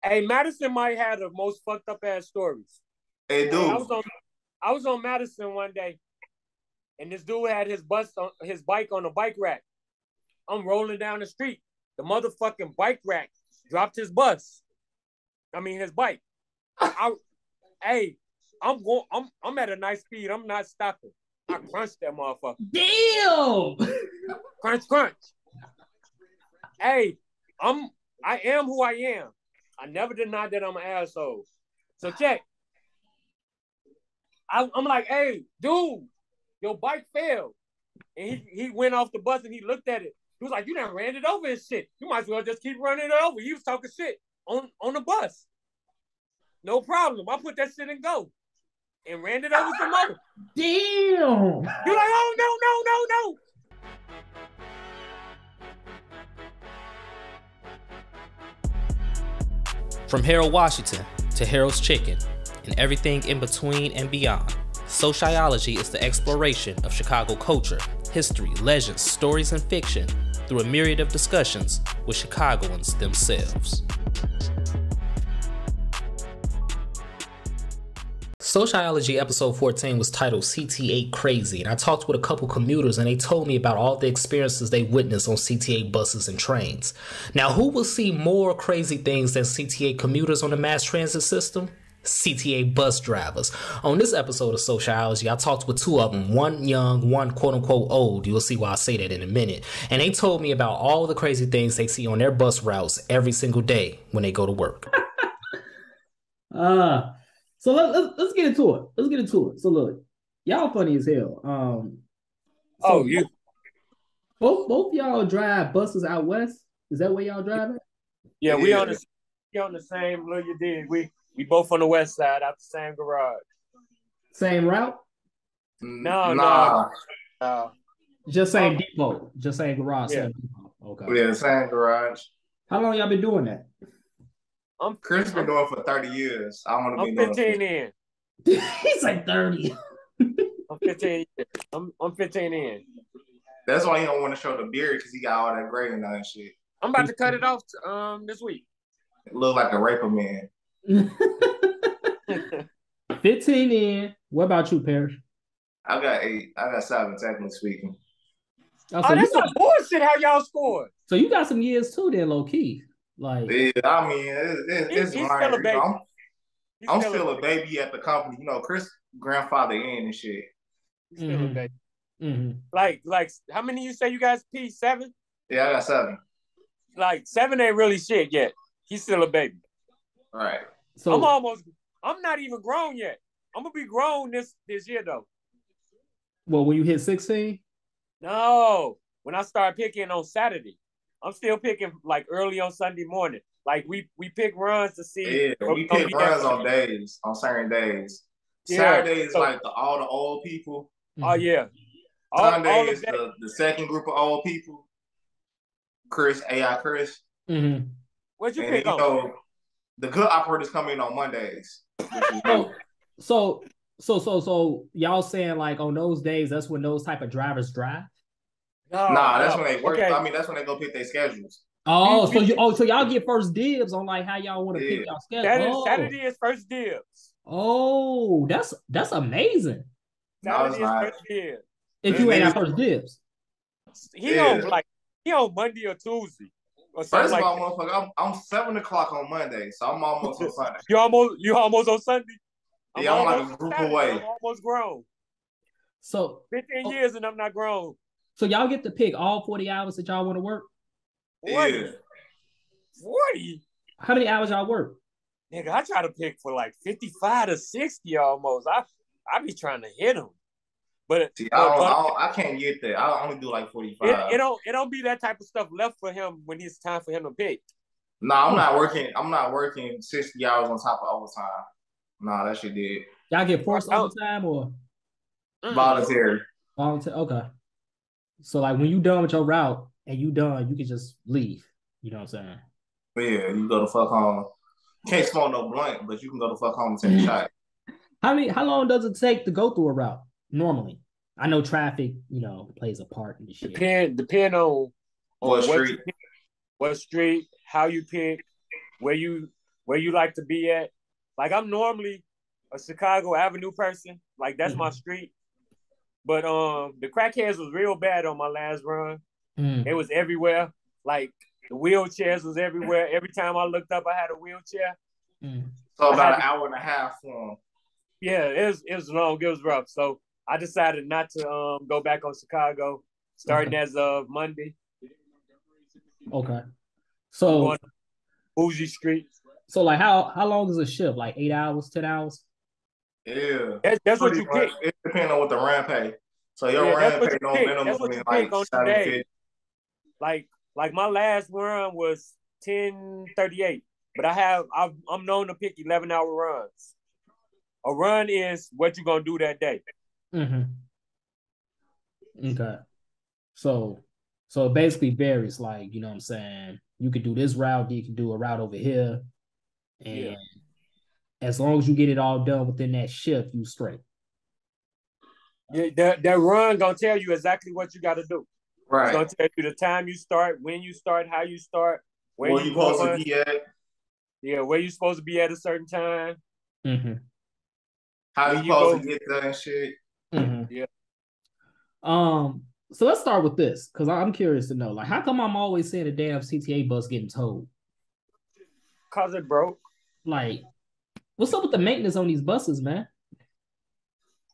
Hey, Madison might have the most fucked up ass stories. Hey, Hey, dude. I was on Madison one day, and this dude had his bike on a bike rack. I'm rolling down the street. The motherfucking bike rack dropped his bus. I mean his bike. Hey, I'm at a nice speed. I'm not stopping. I crunched that motherfucker. Damn. Crunch, crunch. Hey, I am who I am. I never denied that I'm an asshole. So check. I'm like, hey, dude, your bike failed. And he went off the bus and he looked at it. He was like, you done ran it over and shit. You might as well just keep running it over. He was talking shit on the bus. No problem. I put that shit in go and ran it over some more. Damn. You're like, oh, no. From Harold Washington to Harold's Chicken and everything in between and beyond, SoCHiology is the exploration of Chicago culture, history, legends, stories, and fiction through a myriad of discussions with Chicagoans themselves. SoCHiology episode 14 was titled CTA Krazy, and I talked with a couple commuters and they told me about all the experiences they witnessed on CTA buses and trains. Now, who will see more crazy things than CTA commuters on the mass transit system? CTA bus drivers. On this episode of SoCHiology, I talked with two of them, one young, one quote-unquote old. You'll see why I say that in a minute. And they told me about all the crazy things they see on their bus routes every single day when they go to work. So let's get into it. Let's get into it. So look, y'all funny as hell. You both y'all drive buses out west. Is that where y'all driving? Yeah, we on the same look you did. We both on the west side out the same garage. Same route? No. Just same depot. Just same garage. Yeah. Same depot. Okay. Yeah, the same garage. How long y'all been doing that? Chris been doing it for 30 years. I want to be I'm doing 15 in. He's like 30. I'm 15 in. I'm 15 in. That's why he don't want to show the beard because he got all that gray and all that shit. I'm about to cut it off this week. It look like a raper man. 15 in. What about you, Parrish? I got 8. I got 7, technically speaking. So that's some bullshit how y'all scored. So you got some years too then, low key. Like, yeah, I mean, it's he's minor. still a baby. I'm still a baby at the company. You know, Chris' grandfather in and shit. He's still a baby. Mm-hmm. Like, how many you say you guys P? 7? Yeah, I got 7. Like 7 ain't really shit yet. He's still a baby. All right. So I'm not even grown yet. I'm gonna be grown this year though. Well, when you hit 16? No, when I start picking on Saturday. I'm still picking like early on Sunday morning. Like we pick runs to see. Yeah, we pick runs on certain days. Yeah. Saturday is like all the old people. Oh yeah. Sunday is the second group of old people. Chris, AI Chris. Mm-hmm. What'd you pick on? The good operators come in on Mondays. So y'all saying like on those days, that's when those type of drivers drive? That's when they work. Okay. I mean, that's when they go pick their schedules. So y'all get first dibs on like how y'all want to pick y'all schedule. Saturday is first dibs. Oh, that's amazing. Saturday is first dibs. If you ain't got first dibs. He on Monday or Tuesday. Or First of all, motherfucker, I'm 7 o'clock on Monday, so I'm almost on Sunday. You almost on Sunday? I'm like a group away. I'm almost grown. So 15 years and I'm not grown. So y'all get to pick all 40 hours that y'all want to work? 40. Yeah. 40? How many hours y'all work? Nigga, I try to pick for like 55 to 60 almost. I be trying to hit them. But I can't get that. I only do like 45. It don't be that type of stuff left for him when it's time for him to pick. No, I'm not working 60 hours on top of overtime. Nah, that shit did. Y'all get forced overtime or voluntary? Voluntary. Okay. So like when you done with your route and you done, you can just leave. You know what I'm saying? But yeah, you go to fuck home. Can't smoke no blunt, but you can go to fuck home and take a shot. How long does it take to go through a route normally? I know traffic, plays a part in the shit. Depend on what street, how you pick, where you where you like to be at. Like I'm normally a Chicago Avenue person. Like that's my street. But the crackheads was real bad on my last run. It was everywhere. Like the wheelchairs was everywhere. Every time I looked up, I had a wheelchair. So about an hour and a half long. Yeah, it was long. It was rough. So I decided not to go back on Chicago starting as of Monday. Okay. So Bougie Street. So like how long is a shift? Like 8 hours, 10 hours? Yeah. That's what you pick. It depends on what the run pay. So your run pay no minimum that's what you like pick on the day. Like my last run was 10:38, but I'm known to pick 11-hour runs. A run is what you're gonna do that day. Okay. So it basically varies, like, you know what I'm saying? You could do this route, you can do a route over here. And as long as you get it all done within that shift, you straight. Yeah, that run gonna tell you exactly what you gotta do. Right. It's gonna tell you the time you start, when you start, how you start, where you supposed to be at. Yeah, where you supposed to be at a certain time. How you supposed to get there and shit. Yeah. So let's start with this, because I'm curious to know, like, how come I'm always seeing a damn CTA bus getting towed? Cause it broke. Like, what's up with the maintenance on these buses, man?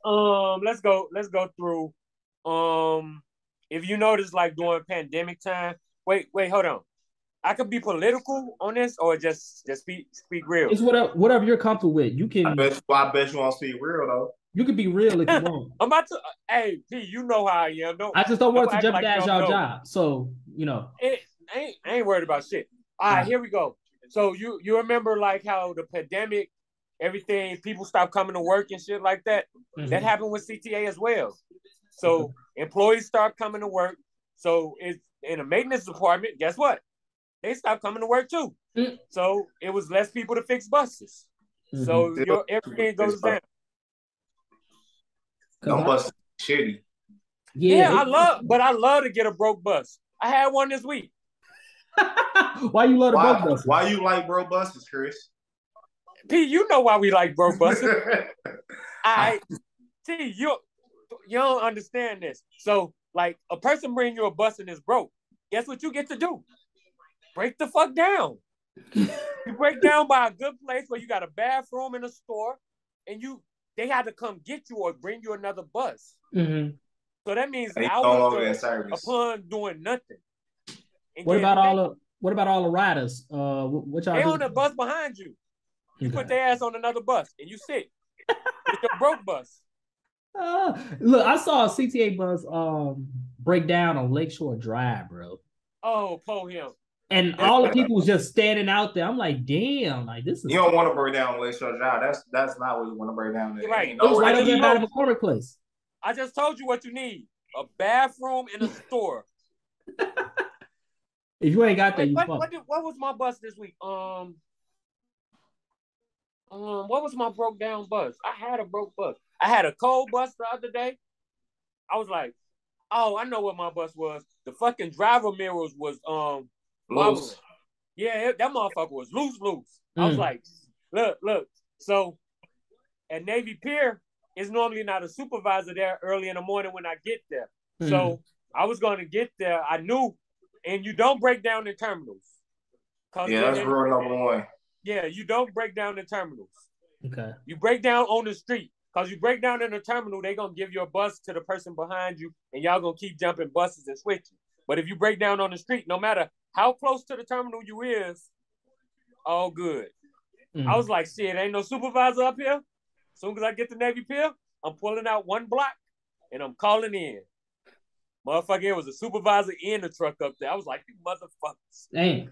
Let's go through. If you notice, like during pandemic time, wait, hold on. I could be political on this, or just speak real. It's whatever you're comfortable with. You can. I bet you want to speak real though. You could be real if you want. I'm about to. Hey, P, you know how I am. I just don't want to jeopardize y'all job. So I ain't worried about shit. All right, here we go. So you remember like how the pandemic, everything, people stopped coming to work and shit like that. That happened with CTA as well. So employees start coming to work. So it's in a maintenance department. Guess what? They stopped coming to work too. So it was less people to fix buses. So everything goes down. Them buses shitty. Yeah, I love to get a broke bus. I had one this week. Why you love the broke buses? Why you like broke buses, Chris? P, you know why we like broke buses. T, you don't understand this. So, like, a person bring you a bus and it's broke. Guess what you get to do? Break the fuck down. You break down by a good place where you got a bathroom in a store, and they had to come get you or bring you another bus. So that means hours upon doing nothing. What about all the riders? What y'all they do? on the bus behind you. You put their ass on another bus and you sit. It's your broke bus. Look, I saw a CTA bus break down on Lakeshore Drive, bro. Oh, pull him. And all the people was just standing out there. I'm like, damn, like this is. You don't want to break down Lakeshore Drive. That's not what you want to break down. You're right. It was right up there by the McCormick place. I just told you what you need: a bathroom in a store. If you ain't got that, what was my bus this week? What was my broke down bus? I had a broke bus. I had a cold bus the other day. I was like, oh, I know what my bus was. The fucking driver mirrors was loose. Yeah, that motherfucker was loose. I was like, look. So at Navy Pier, it's normally not a supervisor there early in the morning when I get there. So I was going to get there. I knew, and you don't break down the terminals. Yeah, that's rule number one. Yeah, you don't break down the terminals. Okay. You break down on the street. Because you break down in the terminal, they're going to give you a bus to the person behind you, and y'all going to keep jumping buses and switching. But if you break down on the street, no matter how close to the terminal you is, all good. I was like, shit, ain't no supervisor up here. As soon as I get to Navy Pier, I'm pulling out one block, and I'm calling in. Motherfucker, it was a supervisor in the truck up there. I was like, you motherfuckers. Damn.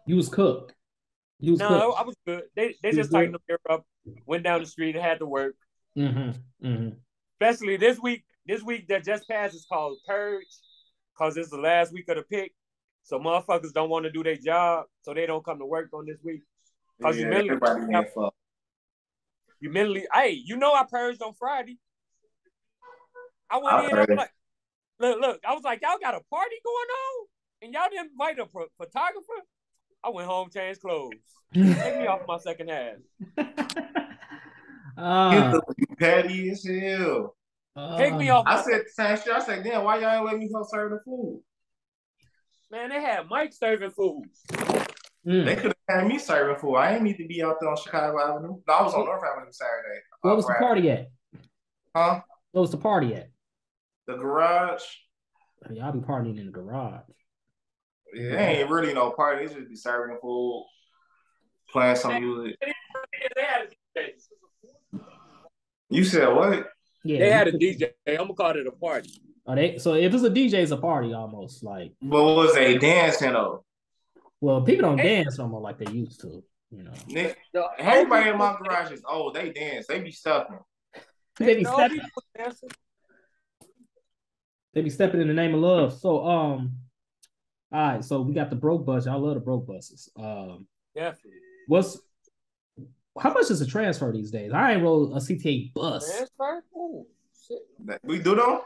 You was cooked. No, I was good. They just tightened the mirror up, went down the street, and had to work. Especially this week that just passed is called Purge, because it's the last week of the pick. So motherfuckers don't want to do their job, so they don't come to work on this week. Because you mentally, hey, you know I purged on Friday. I went in, I was like, look, I was like, y'all got a party going on? And y'all didn't invite a photographer? I went home, changed clothes. Take me off my second half. You petty as hell. Take me off. I said the same shit. I said, damn, why y'all ain't let me help serve the food? Man, they had Mike serving food. They could have had me serving food. I ain't need to be out there on Chicago Avenue. No, I was on North Avenue Saturday. What was the party at? Huh? What was the party at? The garage. Y'all be partying in the garage. Yeah, it ain't really no party. They just be serving food, playing some music. You said what? Yeah, they had a DJ. I'm gonna call it a party. So if it's a DJ, it's a party almost like. But was they dancing though? Well, people don't dance no more like they used to. You know, everybody in my garage is old. They dance. They be stepping. They be stepping. They be stepping in the name of love. So all right. So we got the broke bus. I love the broke buses. Definitely. How much is a transfer these days? I ain't rolled a CTA bus. Transfer? Ooh, shit. We do though?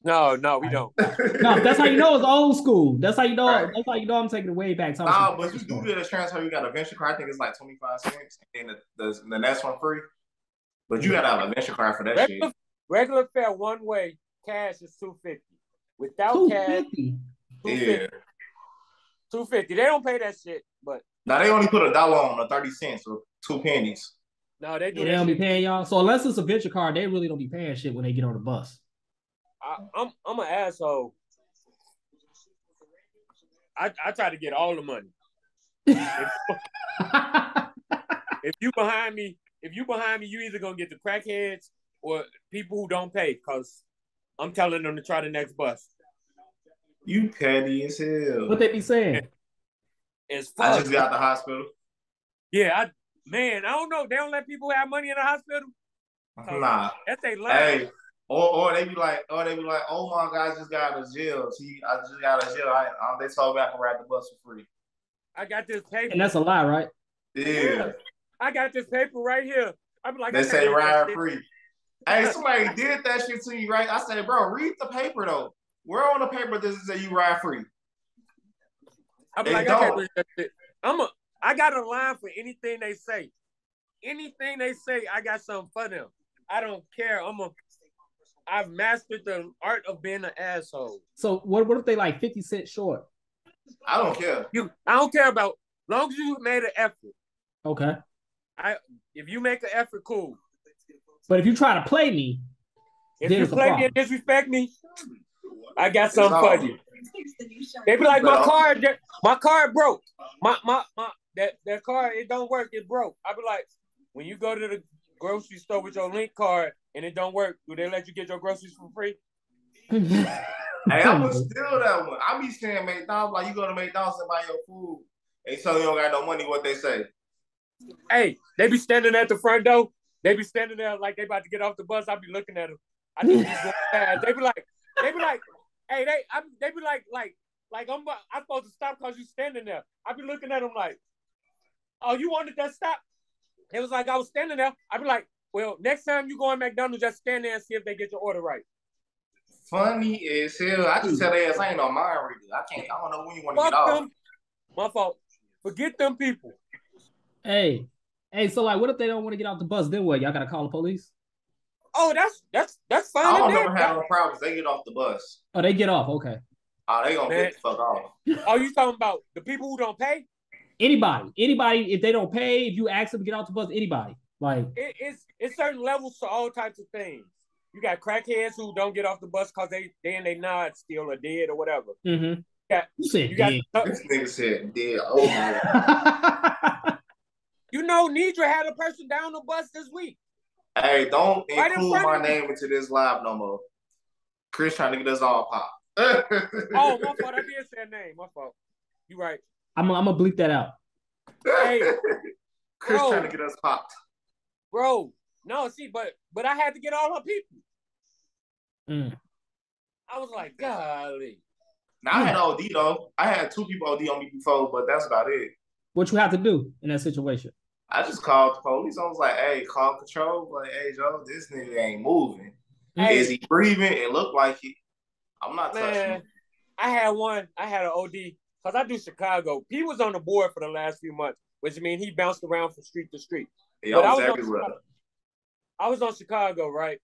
No, we don't. No, that's how you know it's old school. That's how you know. Right. That's how you know I'm taking it way back. But you do get a transfer. You got a venture card. I think it's like 25 cents, and the next one free. But you gotta have a venture card for that shit. Regular fare one way cash is $250. Without $250. Cash, $250. $250. They don't pay that shit, but now they only put $1 on the 30 cents or 2 pennies. No, they do. They don't be paying y'all. So unless it's a venture card, they really don't be paying shit when they get on the bus. I'm an asshole. I try to get all the money. If you behind me, you either gonna get the crackheads or people who don't pay, because I'm telling them to try the next bus. You petty as hell. What they be saying? It's fun. I just got the hospital. Yeah, I don't know. They don't let people have money in the hospital. Nah. That's they lie. Hey, or they be like, oh my God, I just got out of jail. I just got out of jail. They told me I can ride the bus for free. I got this paper. And that's a lie, right? Yeah. I got this paper right here. I'm like, they say ride free. Hey, somebody did that shit to you, right? I said, bro, read the paper though. Where on the paper does it say you ride free? I'm like, I can't read that shit. I got a line for anything they say. Anything they say, I got something for them. I don't care. I've mastered the art of being an asshole. So what if they like 50 cents short? I don't care. I don't care about, long as you made an effort. Okay. If you make an effort, cool. But if you try to play me, if you play me and disrespect me, I got something for you. They be like, my card broke. That card, it don't work, it broke. I be like, when you go to the grocery store with your link card and it don't work, do they let you get your groceries for free? Hey, I'm gonna steal that one. I be saying McDonald's, like you go to McDonald's and buy your food, and so you don't got no money, what they say. Hey, they be standing at the front door. They be standing there like they about to get off the bus. I be looking at them. I just be going past. They be like, hey, they be like I'm supposed to stop because you standing there. I be looking at them like, oh, you wanted that stop? It was like I was standing there. I be like, well, next time you go in McDonald's, just stand there and see if they get your order right. Funny as hell. I just tell their ass I ain't on mind reader. I don't know when you want to get off. My fault. Forget them people. Hey, so like, what if they don't want to get off the bus? Then what? Y'all gotta call the police? Oh, that's fine. I don't never have no problems. They get off the bus. Oh, they get off. Okay. Oh, they gonna get the fuck off. Oh, you talking about the people who don't pay? Anybody, if they don't pay, if you ask them to get off the bus, anybody. Like it's certain levels to all types of things. You got crackheads who don't get off the bus because they not still or dead or whatever. Mm-hmm. You got this nigga said dead. Oh my. You know, Nidra had a person down the bus this week. Hey, don't include my name into this live no more. Chris trying to get us all popped. Oh, my fault. I did say a name. My fault. You right. I'm gonna bleep that out. Hey, Chris trying to get us popped. Bro, no, see, but I had to get all her people. I was like, golly. Now I had OD though. I had 2 people OD on me before, but that's about it. What you have to do in that situation? I just called the police. I was like, hey, call control. Like, hey, Joe, this nigga ain't moving. Hey. Is he breathing? It looked like he. I'm not touching him. I had an OD because I do Chicago. He was on the board for the last few months, which means he bounced around from street to street. Yeah, but I was everywhere. I was on Chicago, right?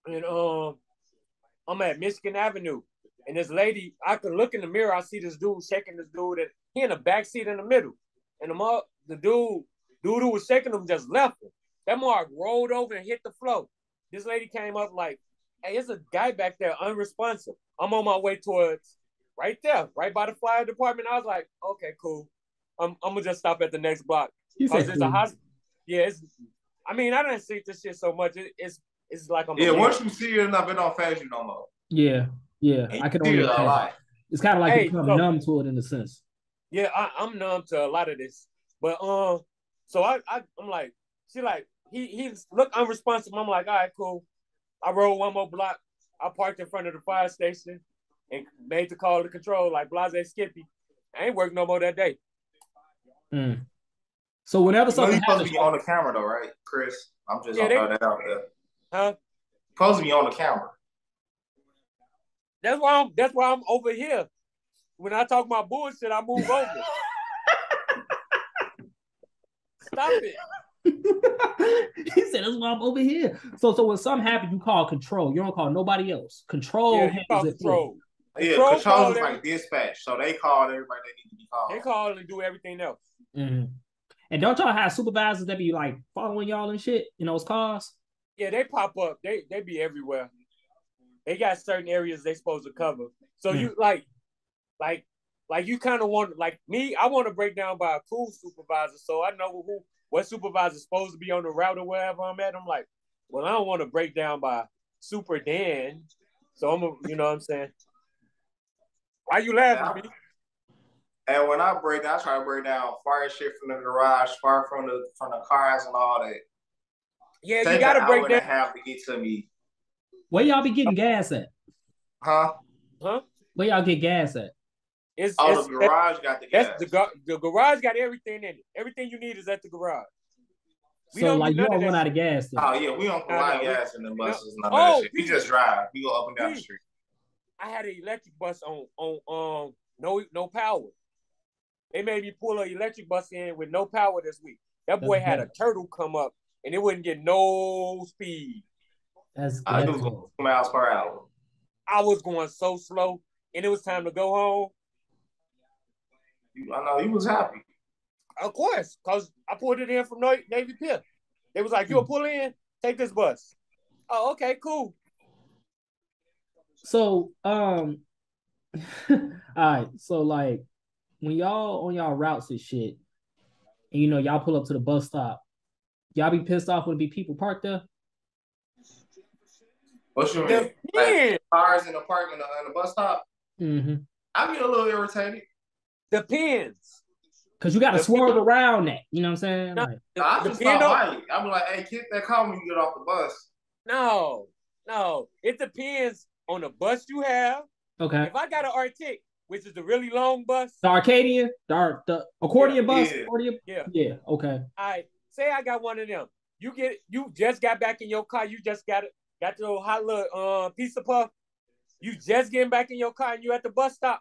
And I'm at Michigan Avenue. And this lady, I could look in the mirror, I see this dude shaking this dude, and he in the back seat in the middle. And the dude who was shaking him just left him. That mark rolled over and hit the floor. This lady came up like, hey, there's a guy back there unresponsive. I'm on my way towards right there, right by the fire department. I was like, okay, cool. I'm gonna just stop at the next block. You said cool. Yeah, I didn't see this shit so much. It's like I'm once you see it enough, it don't phase you no more. Yeah. I can only imagine. It's kind of like you become numb to it in a sense. Yeah, I'm numb to a lot of this. But so I'm like, she like he look unresponsive. I'm like, all right, cool. I rode one more block. I parked in front of the fire station and made the call to control, like Blase Skippy. I ain't worked no more that day. So whenever something you're supposed to be on the camera though, right, Chris? I'm just gonna throw that out there. Huh? Supposed to be on the camera. That's why I'm over here. When I talk my bullshit, I move over. Stop it. He said that's why I'm over here. So when something happens, you call control. You don't call nobody else. Control handles it. Control. Yeah, control is like dispatch. So they call everybody they need to be called. They call and do everything else. Mm-hmm. And don't y'all have supervisors that be like following y'all and shit in those cars? Yeah, they pop up. They be everywhere. They got certain areas they supposed to cover. So you like you kind of want, like me, I want to break down by a cool supervisor so I know what supervisor's supposed to be on the route or wherever I'm at. I'm like, well, I don't want to break down by Super Dan. So you know what I'm saying? Why you laughing, B? And when I break down, I try to break down fire shit from the garage, fire from the cars and all that. Yeah, you gotta break down. Have to get to me. Where y'all be getting gas at? Huh? Where y'all get gas at? The garage got the gas. The garage got everything in it. Everything you need is at the garage. You don't run out of gas. Then. Oh yeah, we don't provide gas in the buses. We just drive. We go up and down the street. I had an electric bus on no power. They made me pull an electric bus in with no power this week. That boy had a turtle come up and it wouldn't get no speed. I was going 2 miles per hour. I was going so slow, and it was time to go home. I know, he was happy. Of course, because I pulled it in from Navy Pier. They was like, you'll pull in, take this bus. Oh, okay, cool. So, all right. So, like, when y'all on y'all routes and shit, and y'all pull up to the bus stop, y'all be pissed off when it be people parked there? What you mean? Like cars in the parking on the bus stop? Mm-hmm. I get a little irritated. Depends. Because you got to swerve around that. You know what I'm saying? No, I just stop by. I be like, hey, get that car when you get off the bus. No. It depends on the bus you have. Okay. If I got an Arctic, which is the really long bus. The Arcadian? The accordion bus? Yeah. Accordion? Yeah, okay. All right. Say I got one of them. You just got back in your car. You just got your hot little pizza puff. You just getting back in your car and you at the bus stop.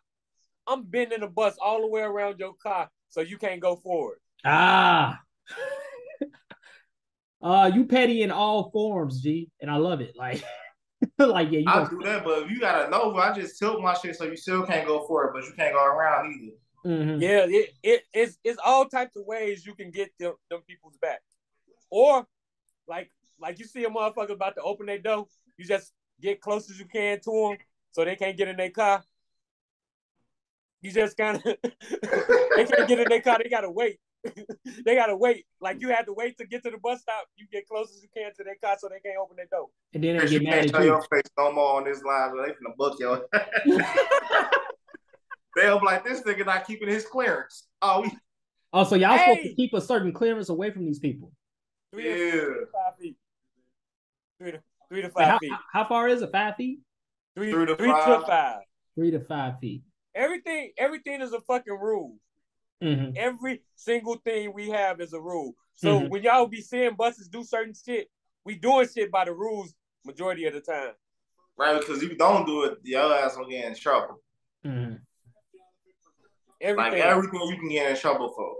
I'm bending the bus all the way around your car so you can't go forward. You petty in all forms, G, and I love it. Like, yeah, I'll do that, but if you got a Nova, I just tilt my shit so you still can't go forward, but you can't go around either. Mm-hmm. Yeah, it's all types of ways you can get them people's back. Or like you see a motherfucker about to open their door, you just get close as you can to them so they can't get in their car. You just kind of they can't get in their car. They gotta wait. They gotta wait. Like you had to wait to get to the bus stop. You get close as you can to their car so they can't open their door. And then they get mad at you. Your face no more on this line. So they finna book your. They'll be like, this nigga not keeping his clearance. So y'all supposed to keep a certain clearance away from these people. 3 to 5 feet. 3 to 5 feet. How far is it? 5 feet? 3 to 5. 3 to 5 feet. Everything is a fucking rule. Mm-hmm. Every single thing we have is a rule. So when y'all be seeing buses do certain shit, we doing shit by the rules majority of the time. Right, because if you don't do it, your ass will get in trouble. Mm-hmm. Like everything you can get in trouble for.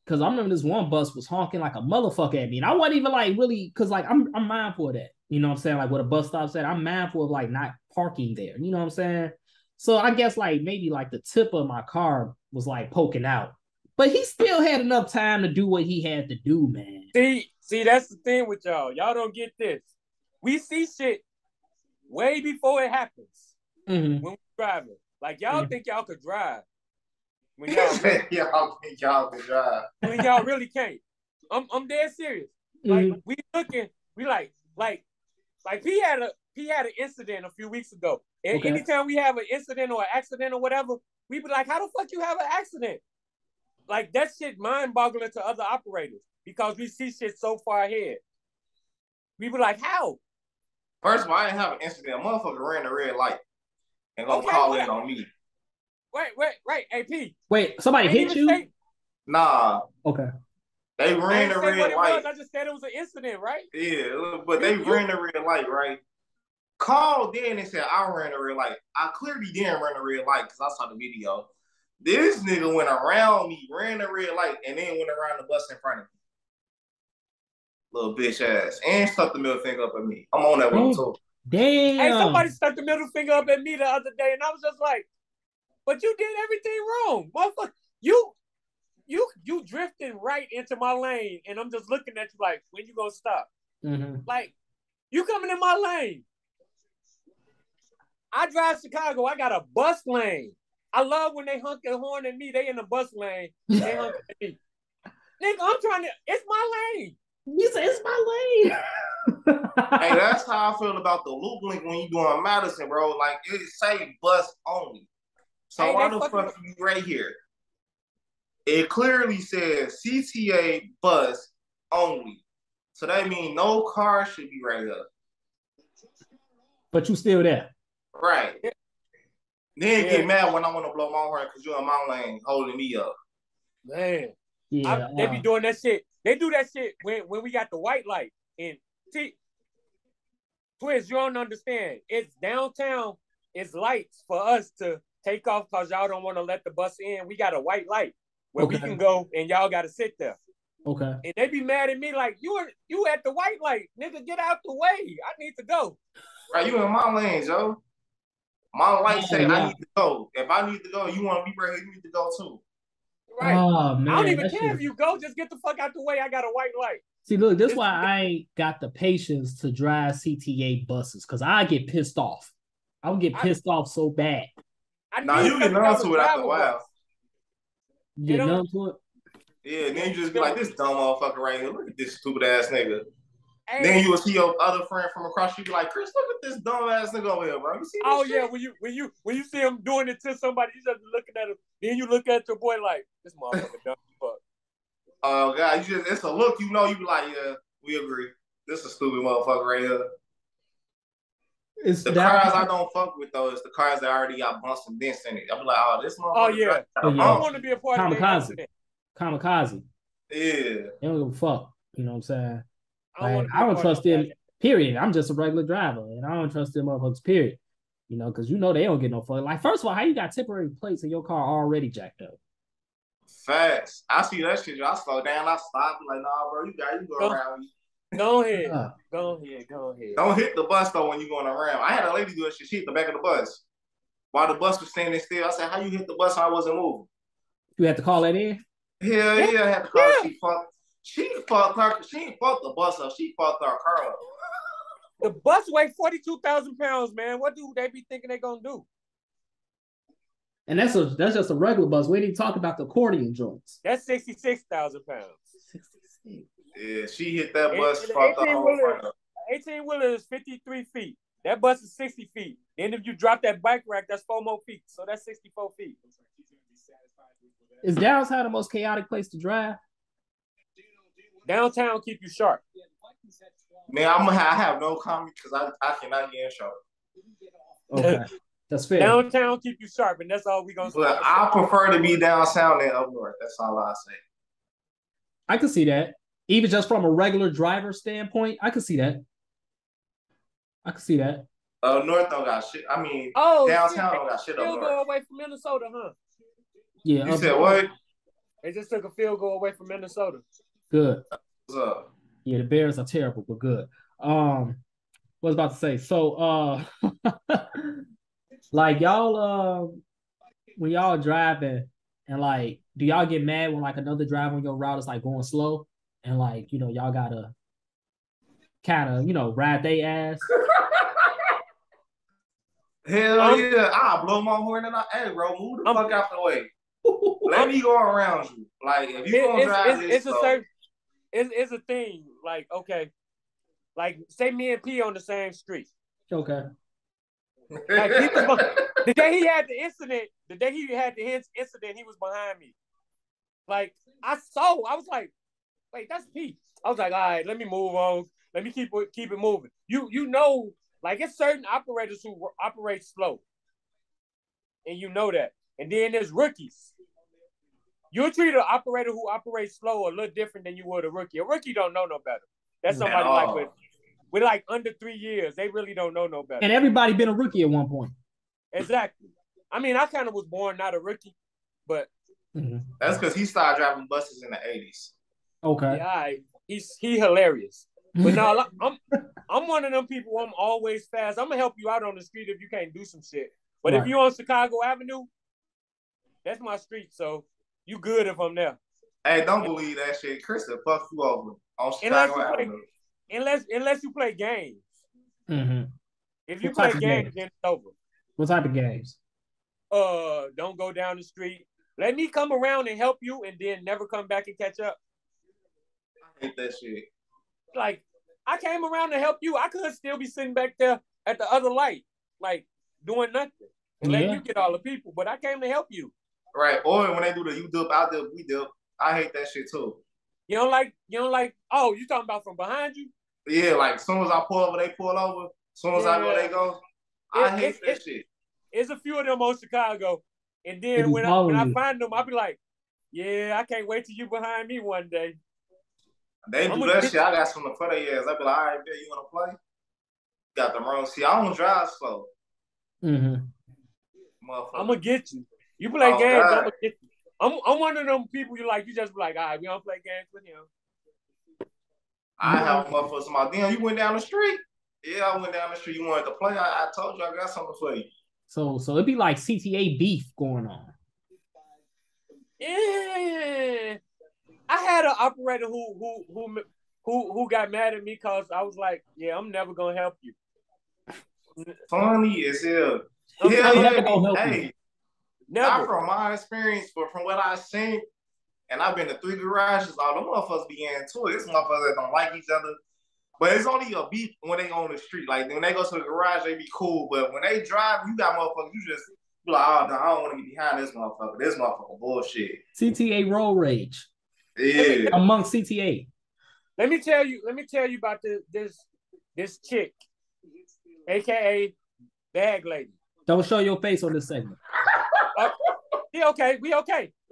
Cause I remember this one bus was honking like a motherfucker at me, and I wasn't even like really, cause like I'm mindful of that. You know what I'm saying? Like what a bus stop said, I'm mindful of like not parking there. You know what I'm saying? So I guess like maybe like the tip of my car was like poking out, but he still had enough time to do what he had to do, man. See, that's the thing with y'all. Y'all don't get this. We see shit way before it happens when we're driving. Like y'all think y'all could drive when y'all really, y'all think y'all could drive when y'all really can't. I'm dead serious. Like we looking, we like he had an incident a few weeks ago. And anytime we have an incident or an accident or whatever, we be like, how the fuck you have an accident? Like that shit mind-boggling to other operators because we see shit so far ahead. We be like, how? First of all, I didn't have an incident. A motherfucker ran a red light and gonna call in on me. Wait, AP. Wait, somebody hit you? Nah. Okay. They ran the red light. I just said it was an incident, right? Yeah, but they ran the red light, right? Called in and said, I ran the red light. I clearly didn't run the red light because I saw the video. This nigga went around me, ran the red light, and then went around the bus in front of me. Little bitch ass. And stuck the middle finger up at me. I'm on that one too. Damn. Hey, somebody stuck the middle finger up at me the other day, and I was just like, but you did everything wrong. Motherfucker, you drifting right into my lane, and I'm just looking at you like, when you gonna stop? Like, you coming in my lane. I drive Chicago. I got a bus lane. I love when they honk their horn at me. They in the bus lane. They honk at me. Nigga, I'm trying to. It's my lane. You said it's my lane. Hey, that's how I feel about the loop link when you doing Madison, bro. Like it say bus only. So why the fuck are you right here? It clearly says CTA bus only. So that means no car should be right here. But you still there. Right. Then get mad when I want to blow my horn because you're in my lane holding me up. Man. Yeah. They be doing that shit. They do that shit when we got the white light. And Twist, you don't understand. It's downtown. It's lights for us to take off because y'all don't want to let the bus in. We got a white light where we can go and y'all got to sit there. Okay. And they be mad at me like, you at the white light. Nigga, get out the way. I need to go. Right, you in my lane, Joe. My light say I need to go. If I need to go, you want to be right here, you need to go too. Right. Oh, man, I don't even care if you go. Just get the fuck out the way. I got a white light. See, look, this is why I ain't got the patience to drive CTA buses because I get pissed off. I would get pissed off so bad. Now you get numb to it after a while. You get numb to it? Yeah, and then you just be like, this dumb motherfucker right here. Look at this stupid ass nigga. Hey. Then you will see your other friend from across you be like, Chris, look at this dumb ass nigga over here, bro. You see this shit? Yeah, when you see him doing it to somebody, you just looking at him. Then you look at your boy like, this motherfucker dumb as fuck. Oh God, it's a look, you know, you be like, yeah, we agree. This is a stupid motherfucker right here. The cars I don't fuck with though is the cars that already got bumps and dents in it. I be like, oh, this motherfucker. Oh yeah. I don't want to be a part of that. Kamikaze. Yeah. They don't give a fuck. You know what I'm saying? I don't trust them, period. I'm just a regular driver, and I don't trust them motherfuckers, period. You know, because you know they don't get no fuck. Like, first of all, how you got temporary plates in your car already jacked up? Facts. I see that shit. I slow down. I stop. Like, nah, bro, you go around me. Go ahead. Go ahead. Don't hit the bus, though, when you're going around. I had a lady do that shit. She hit the back of the bus. While the bus was standing still, I said, how you hit the bus and I wasn't moving? You had to call that in? Hell yeah, I had to call. Yeah. She fucked her. She ain't fucked the bus up. She fucked her car up. The bus weighed 42,000 pounds, man. What do they be thinking they gonna do? And that's just a regular bus. We didn't talk about the accordion joints. That's 66,000 pounds. 66. Yeah, she hit that bus. Fucked the whole front up. 18-wheeler is 53 feet. That bus is 60 feet. Then if you drop that bike rack, that's 4 more feet. So that's 64 feet. Is downtown the most chaotic place to drive? Downtown keep you sharp. Man, I have no comment because I cannot get in trouble. Okay, that's fair. Downtown keep you sharp, and that's all we gonna say. But I prefer to be downtown than up north. That's all I say. I can see that. Even just from a regular driver standpoint, I can see that. North don't got shit. I mean, downtown don't got shit up north. Still go away from Minnesota, huh? Yeah. You said what? They just took a field goal away from Minnesota. Good. What's up? Yeah, the Bears are terrible, but good. What was I about to say? So like y'all when y'all driving and like do y'all get mad when like another driver on your route is like going slow and like y'all gotta kind of ride they ass? Hell yeah. I'll blow my horn and hey bro, move the fuck out the way. Let me go around you. Like if you gonna drive this slow. It's a thing. Like, okay. Like, say me and P on the same street. Okay. Like, the day he had the incident, he was behind me. Like, I was like, wait, that's P. I was like, all right, let me move on. Let me keep it moving. You know, like, it's certain operators who operate slow. And you know that. And then there's rookies. You'll treat an operator who operates slow a little different than you would a rookie. A rookie don't know no better. That's somebody like with like under 3 years. They really don't know no better. And everybody been a rookie at one point. Exactly. I mean, I kind of was born not a rookie, but that's because he started driving buses in the 80s. Okay. Yeah, he hilarious. But no, I'm one of them people. I'm always fast. I'm gonna help you out on the street if you can't do some shit. But if you're on Chicago Avenue, that's my street. So you good if I'm there. Hey, don't believe that shit. Chris will fuck you over on Chicago Avenue. Unless you play games. Mm-hmm. If you play games, then it's over. What type of games? Don't go down the street. Let me come around and help you, and then never come back and catch up. I hate that shit. Like, I came around to help you. I could still be sitting back there at the other light, like doing nothing, and letting you get all the people. But I came to help you. Right. Or when they do the you dip, I dip, we dip. I hate that shit too. You don't like. Oh, you talking about from behind you? Yeah, like as soon as I pull over, they pull over. As soon as I go, they go. I hate that shit. It's a few of them on Chicago, and then when I find them, I'll be like, yeah, I can't wait till you behind me one day. They do that shit. I got something for their ass. I be like, all right, bet you want to play? Got them wrong. See, I don't drive slow. Mm-hmm. I'm gonna get you. You play games, I'm gonna get you. I'm one of them people you just be like, all right, we don't play games with him. I have a motherfucker somebody, damn, you went down the street? Yeah, I went down the street. You wanted to play? I told you I got something for you. So it'd be like CTA beef going on. Yeah. I had an operator who got mad at me because I was like, yeah, I'm never gonna help you. Funny as hell. Hey, not from my experience, but from what I've seen, and I've been to 3 garages, all the motherfuckers be into it. It's motherfuckers that don't like each other. But it's only a beef when they on the street. Like when they go to the garage, they be cool. But when they drive, you got motherfuckers, you just be like, oh no, I don't want to get behind this motherfucker. This motherfucker bullshit. CTA road rage. Yeah. Among CTA. Let me tell you about this chick, aka Bag Lady. Don't show your face on this segment. We okay.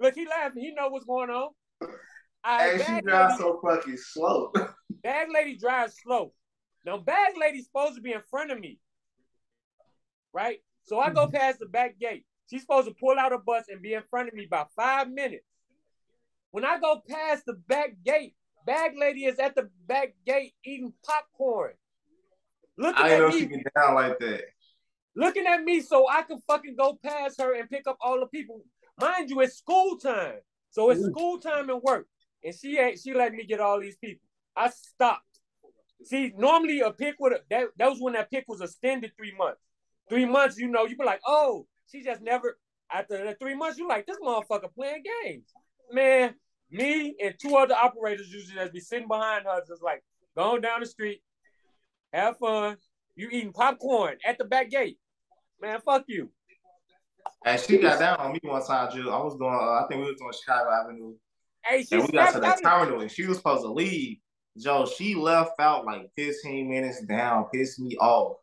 Look, he laughing. He know what's going on. Hey, she drives so fucking slow. Bag Lady drives slow. Now, Bag Lady's supposed to be in front of me, right? So I go past the back gate. She's supposed to pull out a bus and be in front of me by 5 minutes. When I go past the back gate, Bag Lady is at the back gate eating popcorn. I didn't know she get down like that. Looking at me so I can fucking go past her and pick up all the people. Mind you, it's school time. So it's school time and work. And she let me get all these people. I stopped. See, normally a pick that was when that pick was extended 3 months. 3 months, you be like, oh, she just never, after the 3 months, you like, this motherfucker playing games. Man, me and 2 other operators usually just be sitting behind her, just like, going down the street, have fun. You eating popcorn at the back gate. Man, fuck you. And she got down on me one time, Jill. I was going, I think we was doing Chicago Avenue. Hey, and we got to the terminal, and she was supposed to leave. Joe, she left out like 15 minutes down, pissed me off.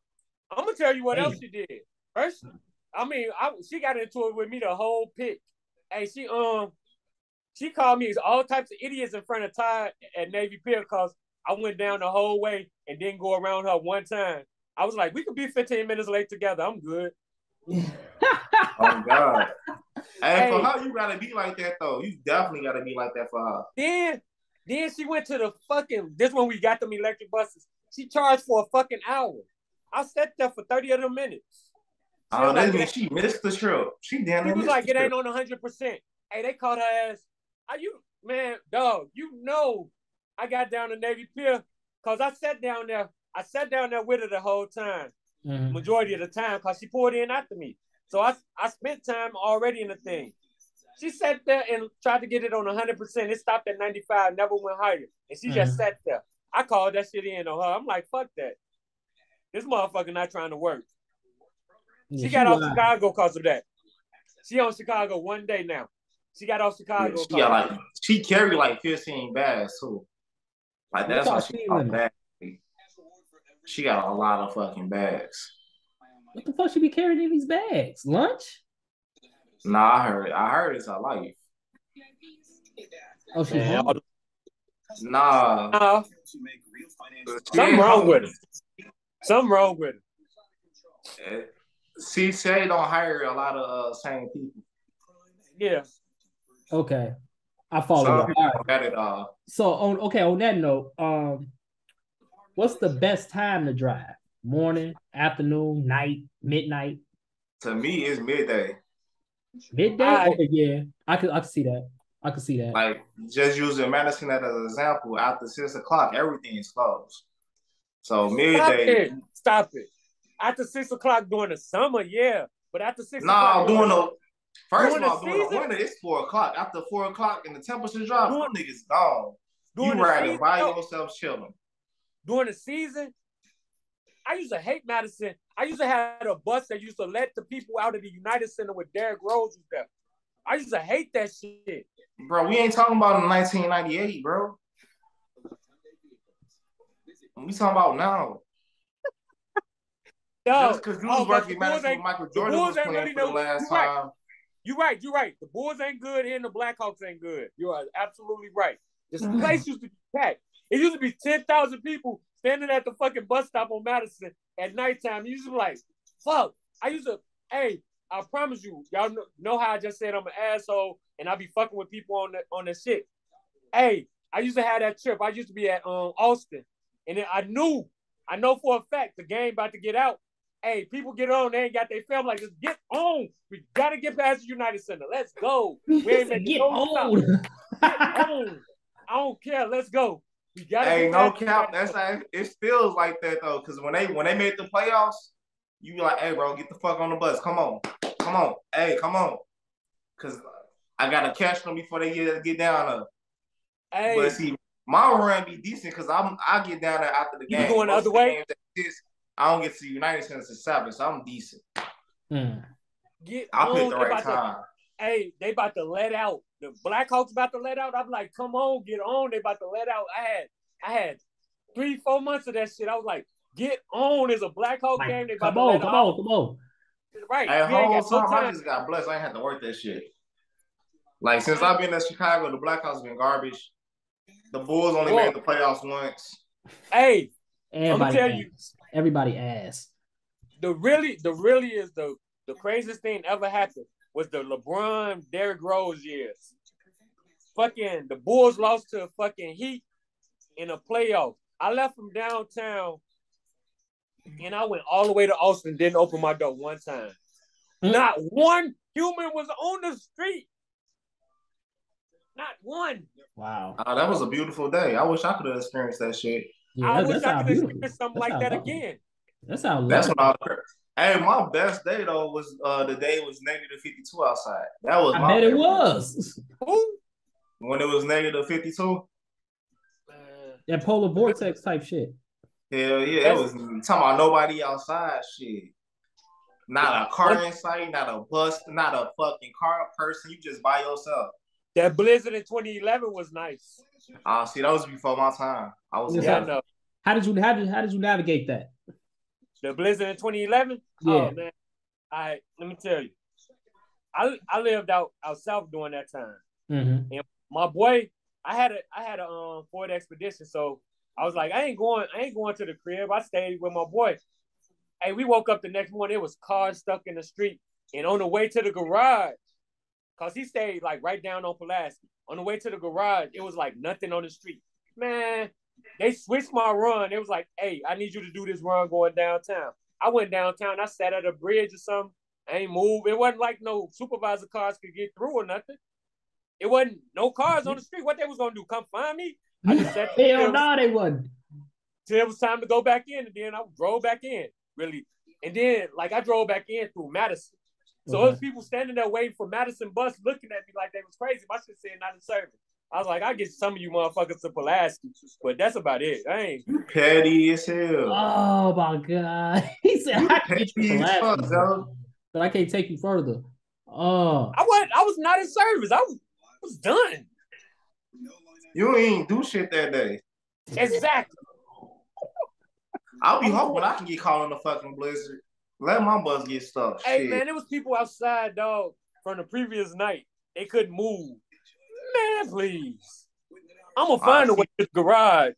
I'm gonna tell you what else she did. First, she got into it with me the whole pick. Hey, she called me all types of idiots in front of Ty at Navy Pier because I went down the whole way and didn't go around her one time. I was like, we could be 15 minutes late together. I'm good. Oh God. Hey, for Hey, her, you gotta be like that though. You definitely gotta be like that for her. then she went to the fucking. This when we got them electric buses. She charged for a fucking hour. I sat there for 30 of the minutes. She was Oh, like, that means she missed the trip. She damn near missed the it trip. ain't on 100%. Hey, they called her ass. Are you man, dog? You know, I got down to Navy Pier because I sat down there. I sat down there with her the whole time, majority of the time, because she poured in after me. So I spent time already in the thing. She sat there and tried to get it on 100%. It stopped at 95, never went higher. And she just sat there. I called that shit in on her. I'm like, fuck that. This motherfucker not trying to work. Yeah, she got off Chicago because of that. She on Chicago one day now. She got off Chicago. Yeah, she carried like 15 bags too. Like that's why she got bags. She got a lot of fucking bags. What the fuck she be carrying in these bags? Lunch? Nah, I heard it's her life. Oh, she's home. Nah. Something wrong with her. Something wrong with her. CTA don't hire a lot of same people. Yeah. Okay. I follow you. Got it all. So on that note, what's the best time to drive? Morning, afternoon, night, midnight? To me, it's midday. Midday? Okay, yeah. I could see that. I could see that. Like just using Madison as an example, after 6 o'clock, everything is closed. So midday. Stop it. After 6 o'clock during the summer, yeah. But after 6 o'clock. During the winter, it's 4 o'clock. After 4 o'clock and the temperature drop, them niggas gone. You riding by yourself chilling. During the season, I used to hate Madison. I used to have a bus that used to let the people out of the United Center with Derrick Rose and stuff. I used to hate that shit. Bro, we ain't talking about in 1998, bro. We talking about now. Just because you was working Madison with Michael Jordan was playing for the last time. You're right. The Bulls ain't good and the Blackhawks ain't good. You are absolutely right. This place used to be packed. It used to be 10,000 people standing at the fucking bus stop on Madison at nighttime. You used to be like, fuck. I promise you, y'all know how I just said I'm an asshole and I be fucking with people on that shit. Hey, I used to have that trip. I used to be at Austin. And then I know for a fact the game about to get out. Hey, people get on. They ain't got their film. Like, just get on. We got to get past the United Center. Let's go. We ain't making no stop. Get on. I don't care. Let's go. We got to get past no cap. That's how it feels like that, though. Because when they made the playoffs, you be like, hey, bro, get the fuck on the bus. Come on. Hey, come on. Because I got to catch them before they get down there. Hey. But see, my run be decent because I get down there after the game. You going the other way? I don't get to United Center to 7, so I'm decent. I pick the right time. Hey, they about to let out. The Blackhawks about to let out. I'm like, come on, get on. They about to let out. I had 3-4 months of that shit. I was like, get on. It's a Blackhawk game. They about to let out. Come on. Right. Hey, whole time I just got blessed. I ain't had to work that shit. Like, since I've been in Chicago, the Blackhawks been garbage. The Bulls only made the playoffs once. Hey, everybody ass. The really is the craziest thing ever happened was the LeBron Derrick Rose years. Fucking the Bulls lost to fucking Heat in a playoff. I left from downtown and I went all the way to Austin, didn't open my door one time. Not one human was on the street. Not one. Wow. That was a beautiful day. I wish I could have experienced that shit. Yeah, I wish I could experience something like that again. That's how. That's what I was. Hey, my best day though was the day it was -52 outside. That was. I bet it was. Who? When it was -52. That polar vortex type shit. Hell yeah, it was talking about nobody outside shit. Not a car in sight, not a bus, not a fucking car person. You just by yourself. That blizzard in 2011 was nice. See, that was before my time. I was. Yeah, I know. How did you navigate that? The blizzard in 2011? Yeah. Oh man. Let me tell you. I lived out south during that time. Mm-hmm. And my boy, I had a Ford Expedition, so I was like, I ain't going to the crib. I stayed with my boy. Hey, we woke up the next morning. It was cars stuck in the street, and on the way to the garage, cause he stayed like right down on Pulaski. On the way to the garage, it was like nothing on the street. Man, they switched my run. It was like, hey, I need you to do this run going downtown. I went downtown. I sat at a bridge or something. I ain't moved. It wasn't like no supervisor cars could get through or nothing. It wasn't no cars on the street. What they was gonna do? Come find me? I just sat there. Hell no, they wasn't. Till it was time to go back in, and then I drove back in, really. And then, like, I drove back in through Madison. So there's people standing there waiting for Madison bus looking at me like they was crazy. My shit said not in service. I was like, I get some of you motherfuckers to Pulaski, but that's about it. I ain't. You petty as hell. Oh my god. He said I can get you Pulaski, but I can't take you further. Oh. I was not in service. I was done. You ain't do shit that day. Exactly. I'll be hoping I can get caught in the fucking blizzard. Let my bus get stuck. Hey, shit. man, there was people outside, dog, from the previous night. They couldn't move. Man, please. I'm going to find a way to the garage.